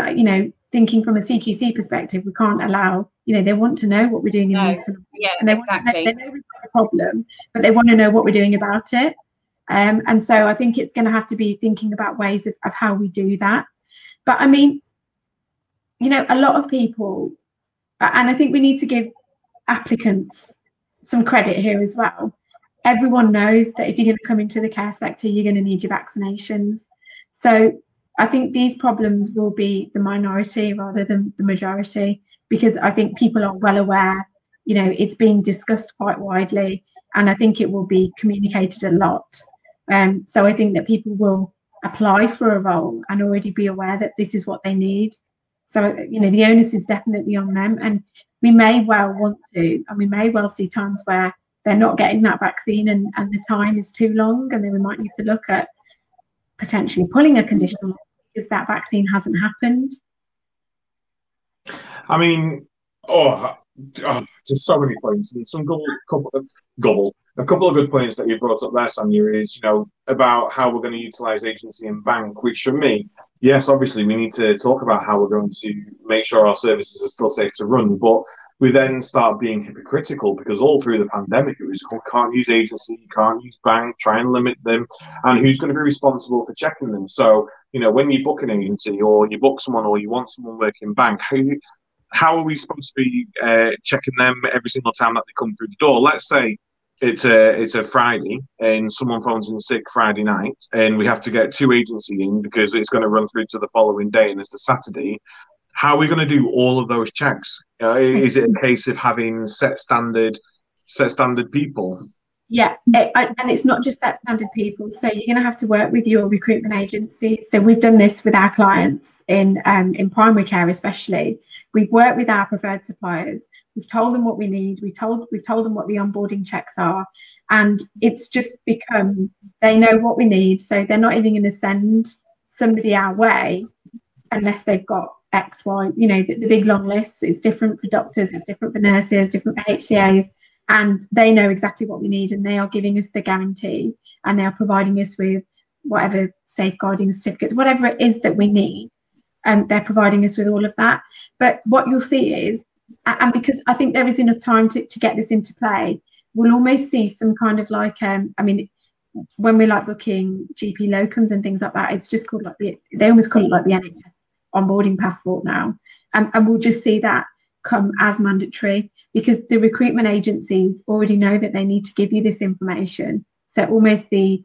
thinking from a CQC perspective, we can't allow, you know, they want to know what we're doing in these scenarios. Yeah, and they exactly. they know we've got a problem, but they want to know what we're doing about it. And so I think it's going to have to be thinking about ways of how we do that. But I mean, you know, a lot of people, and I think we need to give applicants some credit here as well. Everyone knows that if you're going to come into the care sector, you're going to need your vaccinations. So I think these problems will be the minority rather than the majority, because I think people are well aware, you know, it's being discussed quite widely, and I think it will be communicated a lot. So I think that people will apply for a role and already be aware that this is what they need. So, you know, the onus is definitely on them, and we may well want to, and we may well see times where they're not getting that vaccine and the time is too long, and then we might need to look at potentially pulling a conditional because that vaccine hasn't happened. I mean, just so many points, and some a couple of good points that you brought up there, Sonia, is, you know, about how we're going to utilise agency and bank, which for me, yes, obviously we need to talk about how we're going to make sure our services are still safe to run, but we then start being hypocritical because all through the pandemic it was, oh, can't use agency, you can't use bank, try and limit them, and who's going to be responsible for checking them? So, you know, when you book an agency or you book someone or you want someone working bank, how are we supposed to be checking them every single time that they come through the door? Let's say it's a Friday and someone phones in sick Friday night and we have to get 2 agency in because it's going to run through to the following day and it's the Saturday. How are we going to do all of those checks? Is it a case of having set standard people? Yeah, and it's not just that standard people. So you're going to have to work with your recruitment agency. So we've done this with our clients in primary care, especially. We've worked with our preferred suppliers. We've told them what we need. We've told them what the onboarding checks are, and it's just become they know what we need. So they're not even going to send somebody our way unless they've got X, Y. You know, the big long list. It's different for doctors. It's different for nurses. Different for HCAs. And they know exactly what we need, and they are giving us the guarantee, and they are providing us with whatever safeguarding certificates, whatever it is that we need. They're providing us with all of that. But what you'll see is, and because I think there is enough time to get this into play, we'll almost see some kind of like, I mean, when we're like booking GP locums and things like that, it's just called like they almost call it like the NHS onboarding passport now. And we'll just see that come as mandatory because the recruitment agencies already know that they need to give you this information. So almost the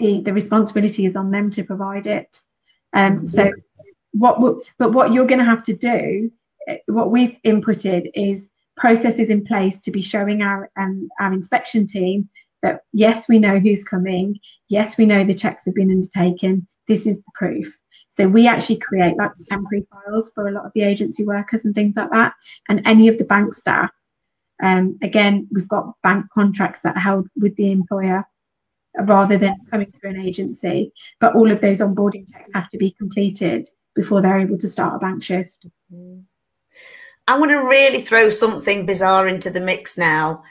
responsibility is on them to provide it. So what you're going to have to do, what we've inputted is processes in place to be showing our inspection team that yes, we know who's coming, yes, we know the checks have been undertaken, this is the proof. So we actually create like temporary files for a lot of the agency workers and things like that. And any of the bank staff, again, we've got bank contracts that are held with the employer rather than coming through an agency. But all of those onboarding checks have to be completed before they're able to start a bank shift. I want to really throw something bizarre into the mix now.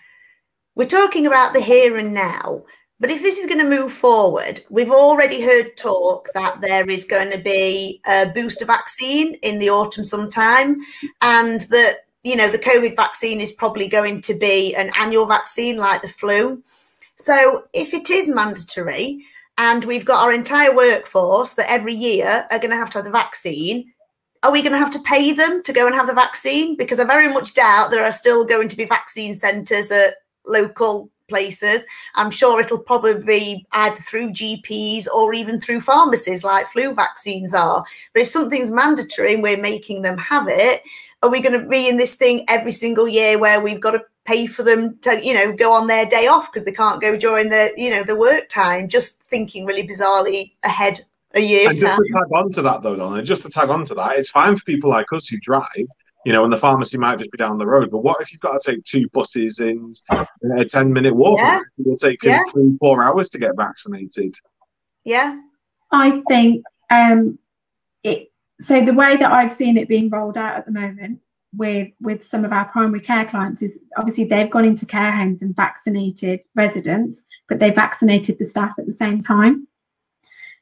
We're talking about the here and now. But if this is going to move forward, we've already heard talk that there is going to be a booster vaccine in the autumn sometime, and that, you know, the COVID vaccine is probably going to be an annual vaccine like the flu. So if it is mandatory and we've got our entire workforce that every year are going to have the vaccine, are we going to have to pay them to go and have the vaccine? Because I very much doubt there are still going to be vaccine centres at local places. I'm sure it'll probably be either through GPs or even through pharmacies like flu vaccines are. But if something's mandatory and we're making them have it, are we going to be in this thing every single year where we've got to pay for them to, you know, go on their day off because they can't go during the, you know, the work time? Just thinking really bizarrely ahead a year. And just to tag on to that though, Donna, just to tag on to that, it's fine for people like us who drive, you know, and the pharmacy might just be down the road. But what if you've got to take 2 buses in a 10-minute walk? Yeah. It'll take 3-4 hours to get vaccinated. Yeah. I think so the way that I've seen it being rolled out at the moment with some of our primary care clients is obviously they've gone into care homes and vaccinated residents, but they vaccinated the staff at the same time.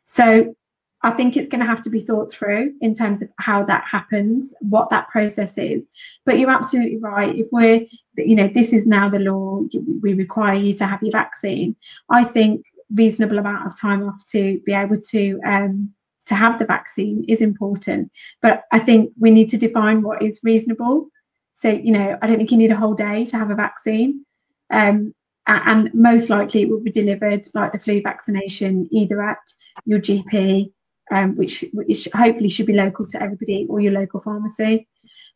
So I think it's going to have to be thought through in terms of how that happens, what that process is. But you're absolutely right. If we're, this is now the law, we require you to have your vaccine. I think reasonable amount of time off to be able to have the vaccine is important. But I think we need to define what is reasonable. So, I don't think you need a whole day to have a vaccine. And most likely it will be delivered like the flu vaccination, either at your GP, which hopefully should be local to everybody, or your local pharmacy.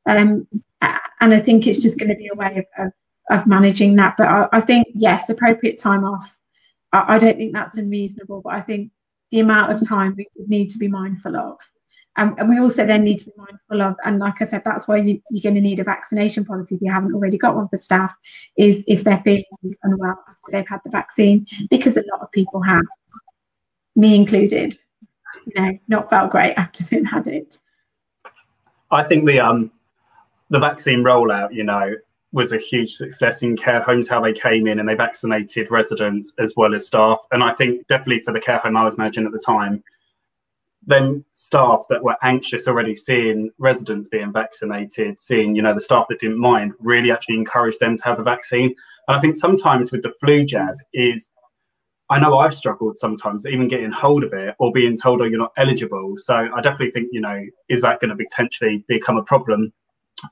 And I think it's just going to be a way of managing that. But I think, yes, appropriate time off. I don't think that's unreasonable, but I think the amount of time we need to be mindful of. And we also then need to be mindful of, and like I said, that's why you're going to need a vaccination policy if you haven't already got one for staff, is if they're feeling unwell after they've had the vaccine, because a lot of people have, me included, not felt great after they've had it. I think the vaccine rollout, was a huge success in care homes, how they came in and they vaccinated residents as well as staff. And I think definitely for the care home I was managing at the time, then staff that were anxious already seeing residents being vaccinated, seeing, the staff that didn't mind, really actually encouraged them to have the vaccine. And I think sometimes with the flu jab I know I've struggled sometimes even getting hold of it or being told, oh, you're not eligible. So I definitely think, is that going to potentially become a problem?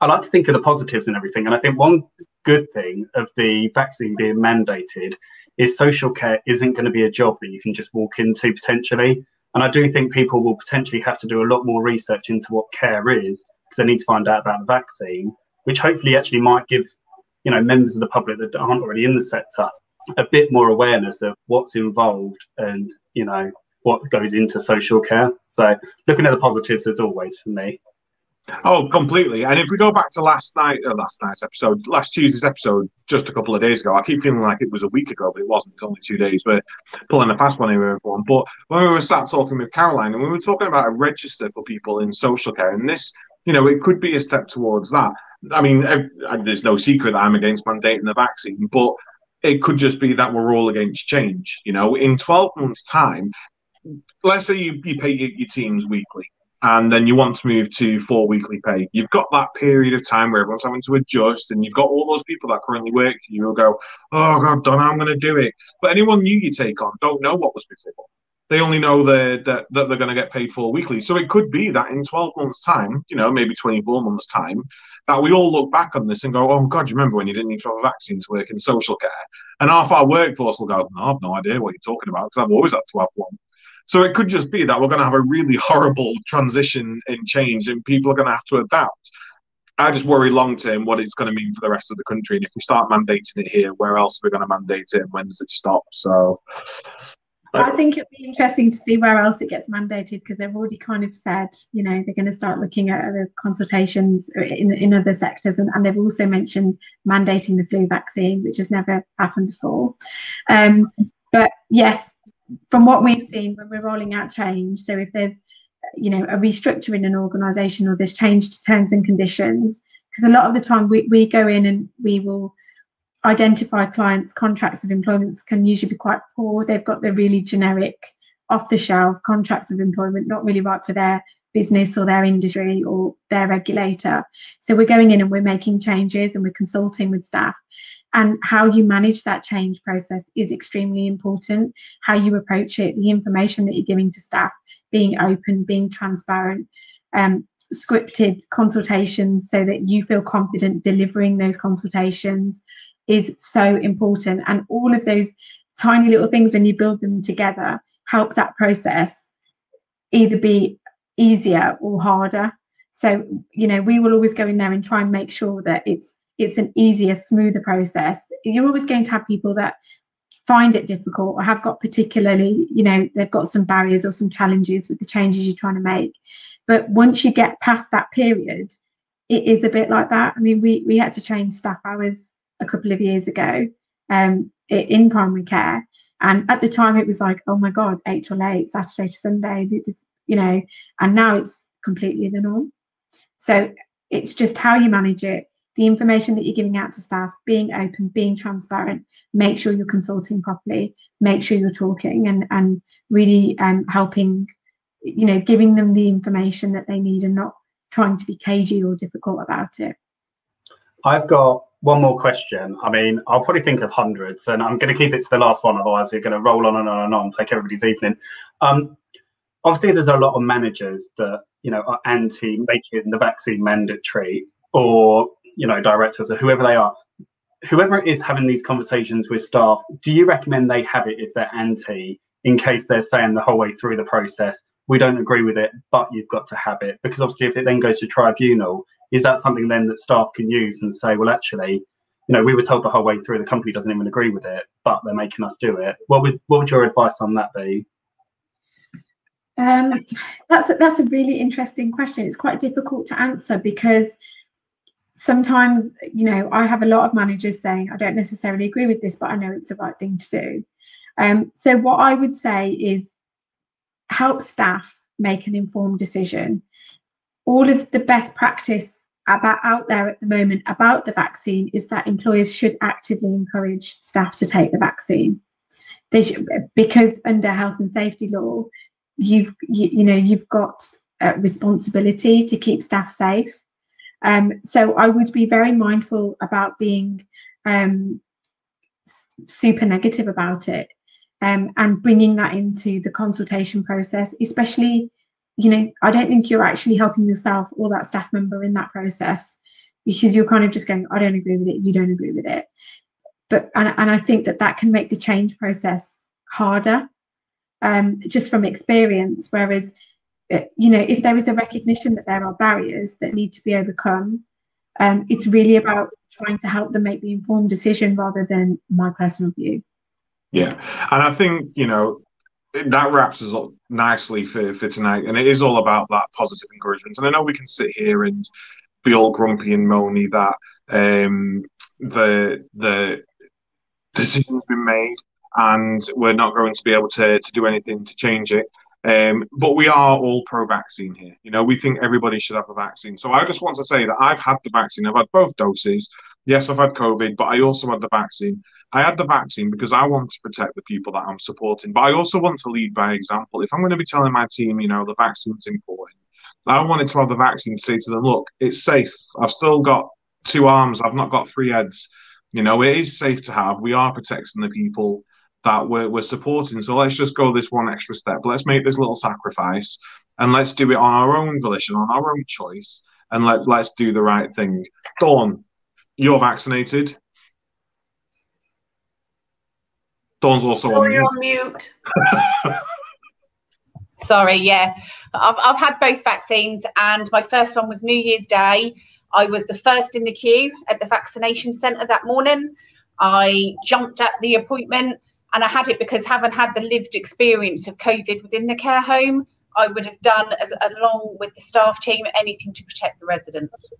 I like to think of the positives and everything. And I think one good thing of the vaccine being mandated is social care isn't going to be a job that you can just walk into potentially. And I do think people will potentially have to do a lot more research into what care is, because they need to find out about the vaccine, which hopefully actually might give, members of the public that aren't already in the sector a bit more awareness of what's involved and, what goes into social care. So looking at the positives as always for me. Oh, completely. And if we go back to last Tuesday's episode, just a couple of days ago, I keep feeling like it was a week ago, but it wasn't. It's only 2 days. We're pulling a fast one here, everyone. But when we were sat talking with Caroline, and we were talking about a register for people in social care, and this, it could be a step towards that. I mean, there's no secret that I'm against mandating the vaccine, but it could just be that we're all against change. In 12 months' time, let's say you pay your teams weekly, and then you want to move to 4 weekly pay. You've got that period of time where everyone's having to adjust, and you've got all those people that currently work for you who go, oh, God, don't know how I'm going to do it. But anyone new you take on don't know what was before. They only know that they're going to get paid 4 weekly. So it could be that in 12 months' time, maybe 24 months' time, that we all look back on this and go, oh, God, you remember when you didn't need to have a vaccine to work in social care? And half our workforce will go, no, I have no idea what you're talking about, because I've always had to have one. So it could just be that we're going to have a really horrible transition in change, and people are going to have to adapt. I just worry long term what it's going to mean for the rest of the country. And if we start mandating it here, where else are we going to mandate it, and when does it stop? So I think it'll be interesting to see where else it gets mandated, because they've already kind of said, they're going to start looking at other consultations in other sectors. And they've also mentioned mandating the flu vaccine, which has never happened before. But yes, from what we've seen when we're rolling out change, so if there's a restructure in an organisation, or there's change to terms and conditions, because a lot of the time we go in and we will identify clients' contracts of employment can usually be quite poor. They've got the really generic, off-the-shelf contracts of employment, not really right for their business or their industry or their regulator. So we're going in and we're making changes, and we're consulting with staff. And how you manage that change process is extremely important. How you approach it, the information that you're giving to staff, being open, being transparent, scripted consultations so that you feel confident delivering those consultations is so important. And all of those tiny little things, when you build them together, help that process either be easier or harder. So, we will always go in there and try and make sure that it's an easier, smoother process. You're always going to have people that find it difficult, or have got particularly, they've got some barriers or some challenges with the changes you're trying to make. But once you get past that period, it is a bit like that. I mean, we had to change staff hours a couple of years ago in primary care. And at the time it was like, oh my God, 8 till 8, Saturday to Sunday, and now it's completely the norm. So it's just how you manage it, the information that you're giving out to staff, being open, being transparent, make sure you're consulting properly, make sure you're talking and really helping, giving them the information that they need and not trying to be cagey or difficult about it. I've got one more question. I mean, I'll probably think of hundreds, and I'm going to keep it to the last one, otherwise we're going to roll on and on and on, take everybody's evening. Obviously, there's a lot of managers that, are anti making the vaccine mandatory, or, directors or whoever they are. Whoever it is having these conversations with staff, do you recommend they have it if they're anti, in case they're saying the whole way through the process, we don't agree with it, but you've got to have it? Because obviously if it then goes to tribunal, is that something then that staff can use and say, well, actually, we were told the whole way through, the company doesn't even agree with it, but they're making us do it? What would your advice on that be? That's a really interesting question. It's quite difficult to answer, because sometimes, I have a lot of managers saying, I don't necessarily agree with this, but I know it's the right thing to do. So what I would say is help staff make an informed decision. All of the best practice out there at the moment about the vaccine is that employers should actively encourage staff to take the vaccine. They should, because under health and safety law, you've got a responsibility to keep staff safe. So I would be very mindful about being super negative about it, and bringing that into the consultation process, especially, I don't think you're actually helping yourself or that staff member in that process, because you're kind of just going, I don't agree with it, you don't agree with it. But and I think that can make the change process harder, just from experience. Whereas, if there is a recognition that there are barriers that need to be overcome, it's really about trying to help them make the informed decision rather than my personal view. Yeah, and I think, that wraps us up nicely for tonight. And it is all about that positive encouragement. And I know we can sit here and be all grumpy and moany that the decision's been made and we're not going to be able to do anything to change it. But we are all pro-vaccine here. We think everybody should have the vaccine. So I just want to say that I've had the vaccine. I've had both doses. Yes, I've had COVID, but I also had the vaccine. I had the vaccine because I want to protect the people that I'm supporting, but I also want to lead by example. If I'm going to be telling my team, the vaccine's important, I wanted to have the vaccine to say to them, look, it's safe. I've still got 2 arms. I've not got 3 heads. It is safe to have. We are protecting the people that we're supporting. So let's just go this one extra step. Let's make this little sacrifice, and let's do it on our own volition, on our own choice, and let's do the right thing. Dawn, you're vaccinated. Dawn's also on mute. Sorry, yeah. I've had both vaccines, and my first one was New Year's Day. I was the first in the queue at the vaccination centre that morning. I jumped at the appointment, and I had it because, having had the lived experience of COVID within the care home, I would have done, along with the staff team, anything to protect the residents.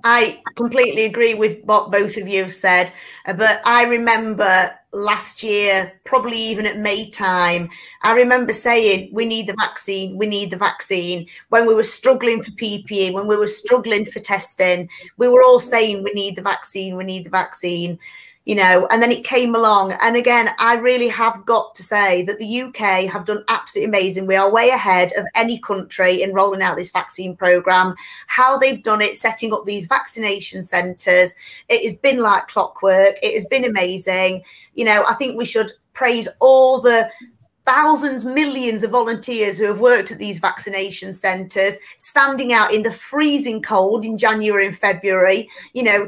I completely agree with what both of you have said, but I remember last year, probably even at May time, I remember saying, we need the vaccine, we need the vaccine. When we were struggling for PPE, when we were struggling for testing, we were all saying, we need the vaccine, we need the vaccine. And then it came along. And again, I really have got to say that the UK have done absolutely amazing. We are way ahead of any country in rolling out this vaccine programme. How they've done it, setting up these vaccination centres, it has been like clockwork. It has been amazing. I think we should praise all the thousands, millions of volunteers who have worked at these vaccination centres, standing out in the freezing cold in January and February,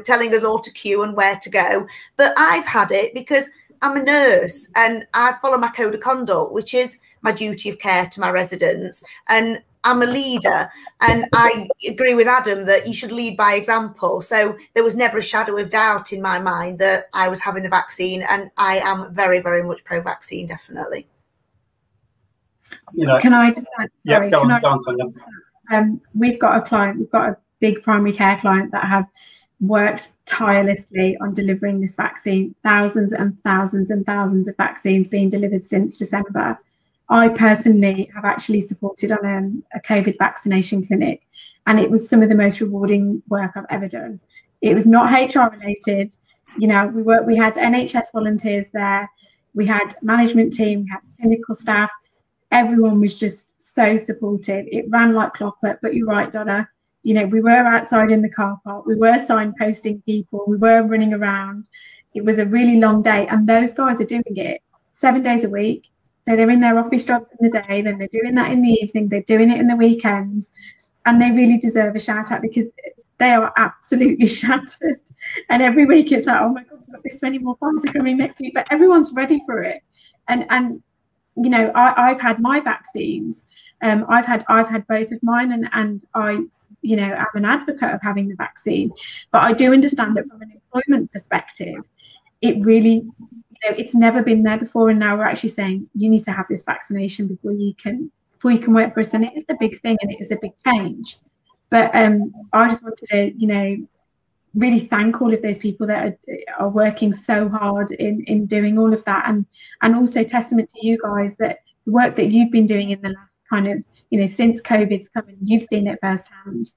telling us all to queue and where to go. But I've had it because I'm a nurse and I follow my code of conduct, which is my duty of care to my residents. And I'm a leader, and I agree with Adam that you should lead by example. So there was never a shadow of doubt in my mind that I was having the vaccine, and I am very, very much pro-vaccine, definitely. Can I just add? Sorry, yeah, go on. We've got a client, we've got a big primary care client that have worked tirelessly on delivering this vaccine. Thousands and thousands and thousands of vaccines being delivered since December. I personally have actually supported on a COVID vaccination clinic, and it was some of the most rewarding work I've ever done. It was not HR related. We had NHS volunteers there, we had management team, we had clinical staff. everyone was just so supportive. It ran like clockwork. But you're right, Donna. You know, we were outside in the car park. We were signposting people. We were running around. It was a really long day. And those guys are doing it 7 days a week. So they're in their office jobs in the day, then they're doing that in the evening, they're doing it in the weekends. And they really deserve a shout out because they are absolutely shattered. And every week it's like, oh my God, this many more files are coming next week. But everyone's ready for it. And you know, I've had my vaccines. I've had both of mine, and I, you know, I'm an advocate of having the vaccine. But I do understand that from an employment perspective, it really, you know, it's never been there before, and now we're actually saying you need to have this vaccination before you can work for us, and it is a big thing and it is a big change. But I just wanted to, you know, really thank all of those people that are working so hard in doing all of that, and also testament to you guys that the work that you've been doing in the last kind of, you know, since COVID's come in, you've seen it firsthand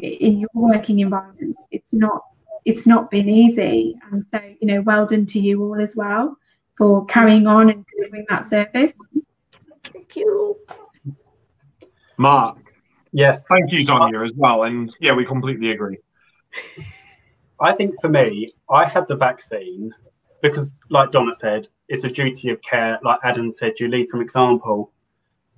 in your working environments. It's not been easy, and so, you know, well done to you all as well for carrying on and delivering that service. Thank you, Mark. Yes. Thank you, Donia, as well. And yeah, we completely agree. I think for me, I had the vaccine because, like Donna said, it's a duty of care. Like Adam said, you lead from example.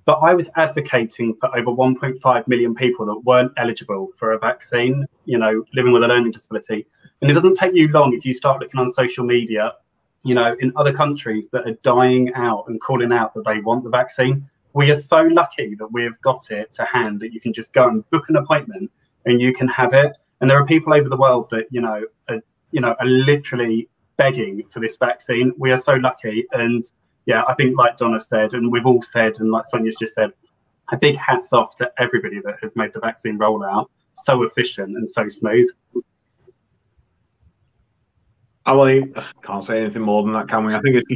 But I was advocating for over 1.5 million people that weren't eligible for a vaccine, you know, living with a learning disability. And it doesn't take you long if you start looking on social media, you know, in other countries that are dying out and calling out that they want the vaccine. We are so lucky that we've got it to hand that you can just go and book an appointment and you can have it. And there are people over the world that, you know, are literally begging for this vaccine. We are so lucky. And yeah, I think like Donna said, and we've all said, and like Sonia's just said, a big hats off to everybody that has made the vaccine rollout so efficient and so smooth. I can't say anything more than that, can we? I think it's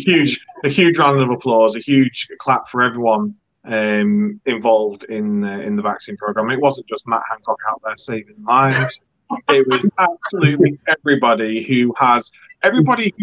a huge round of applause, a huge clap for everyone involved in the vaccine program. It wasn't just Matt Hancock out there saving lives. It was absolutely everybody who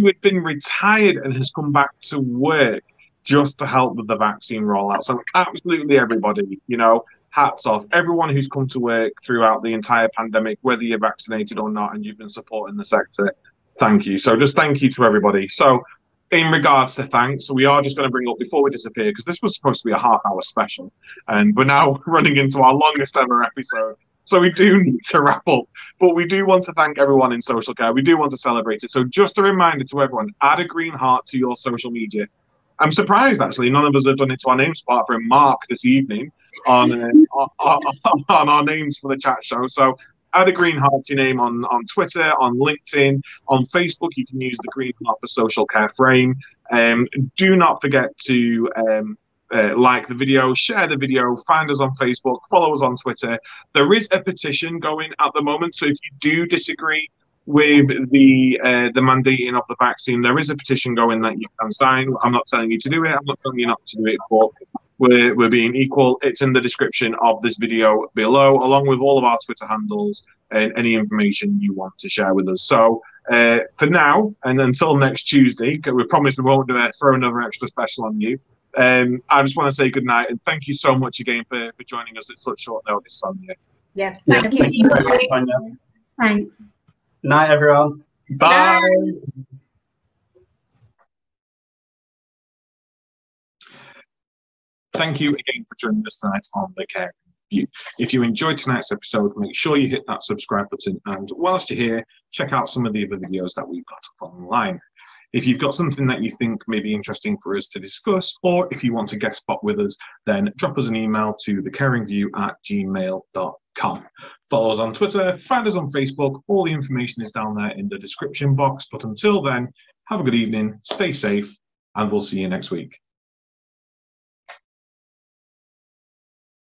had been retired and has come back to work just to help with the vaccine rollout. So absolutely everybody, you know, hats off. Everyone who's come to work throughout the entire pandemic, whether you're vaccinated or not, and you've been supporting the sector, thank you. So just thank you to everybody. So in regards to thanks, we are just going to bring up before we disappear, because this was supposed to be a half-hour special, and we're now running into our longest ever episode. So we do need to wrap up, but we do want to thank everyone in social care. We do want to celebrate it. So just a reminder to everyone, add a green heart to your social media. I'm surprised, actually, none of us have done it to our names, apart from Mark this evening on our names for the chat show. So add a green heart to your name on Twitter, on LinkedIn, on Facebook. You can use the green heart for Social Care Frame. Do not forget to like the video, share the video, find us on Facebook, follow us on Twitter. There is a petition going at the moment, so if you do disagree with the mandating of the vaccine, there is a petition going that you can sign. I'm not telling you to do it. I'm not telling you not to do it, but we're being equal. It's in the description of this video below, along with all of our Twitter handles and any information you want to share with us. So for now, and until next Tuesday, we promise we won't throw another extra special on you. I just want to say good night and thank you so much again for joining us at such short notice, Sonia. Yeah, Yes, thank you very much, Sonia. Thanks. Night, everyone. Bye. Thank you again for joining us tonight on The Caring View. If you enjoyed tonight's episode, make sure you hit that subscribe button, and whilst you're here, check out some of the other videos that we've got up online. If you've got something that you think may be interesting for us to discuss, or if you want to guest spot with us, then drop us an email to thecaringview@gmail.com. Follow us on Twitter, find us on Facebook. All the information is down there in the description box. But until then, have a good evening, stay safe, and we'll see you next week.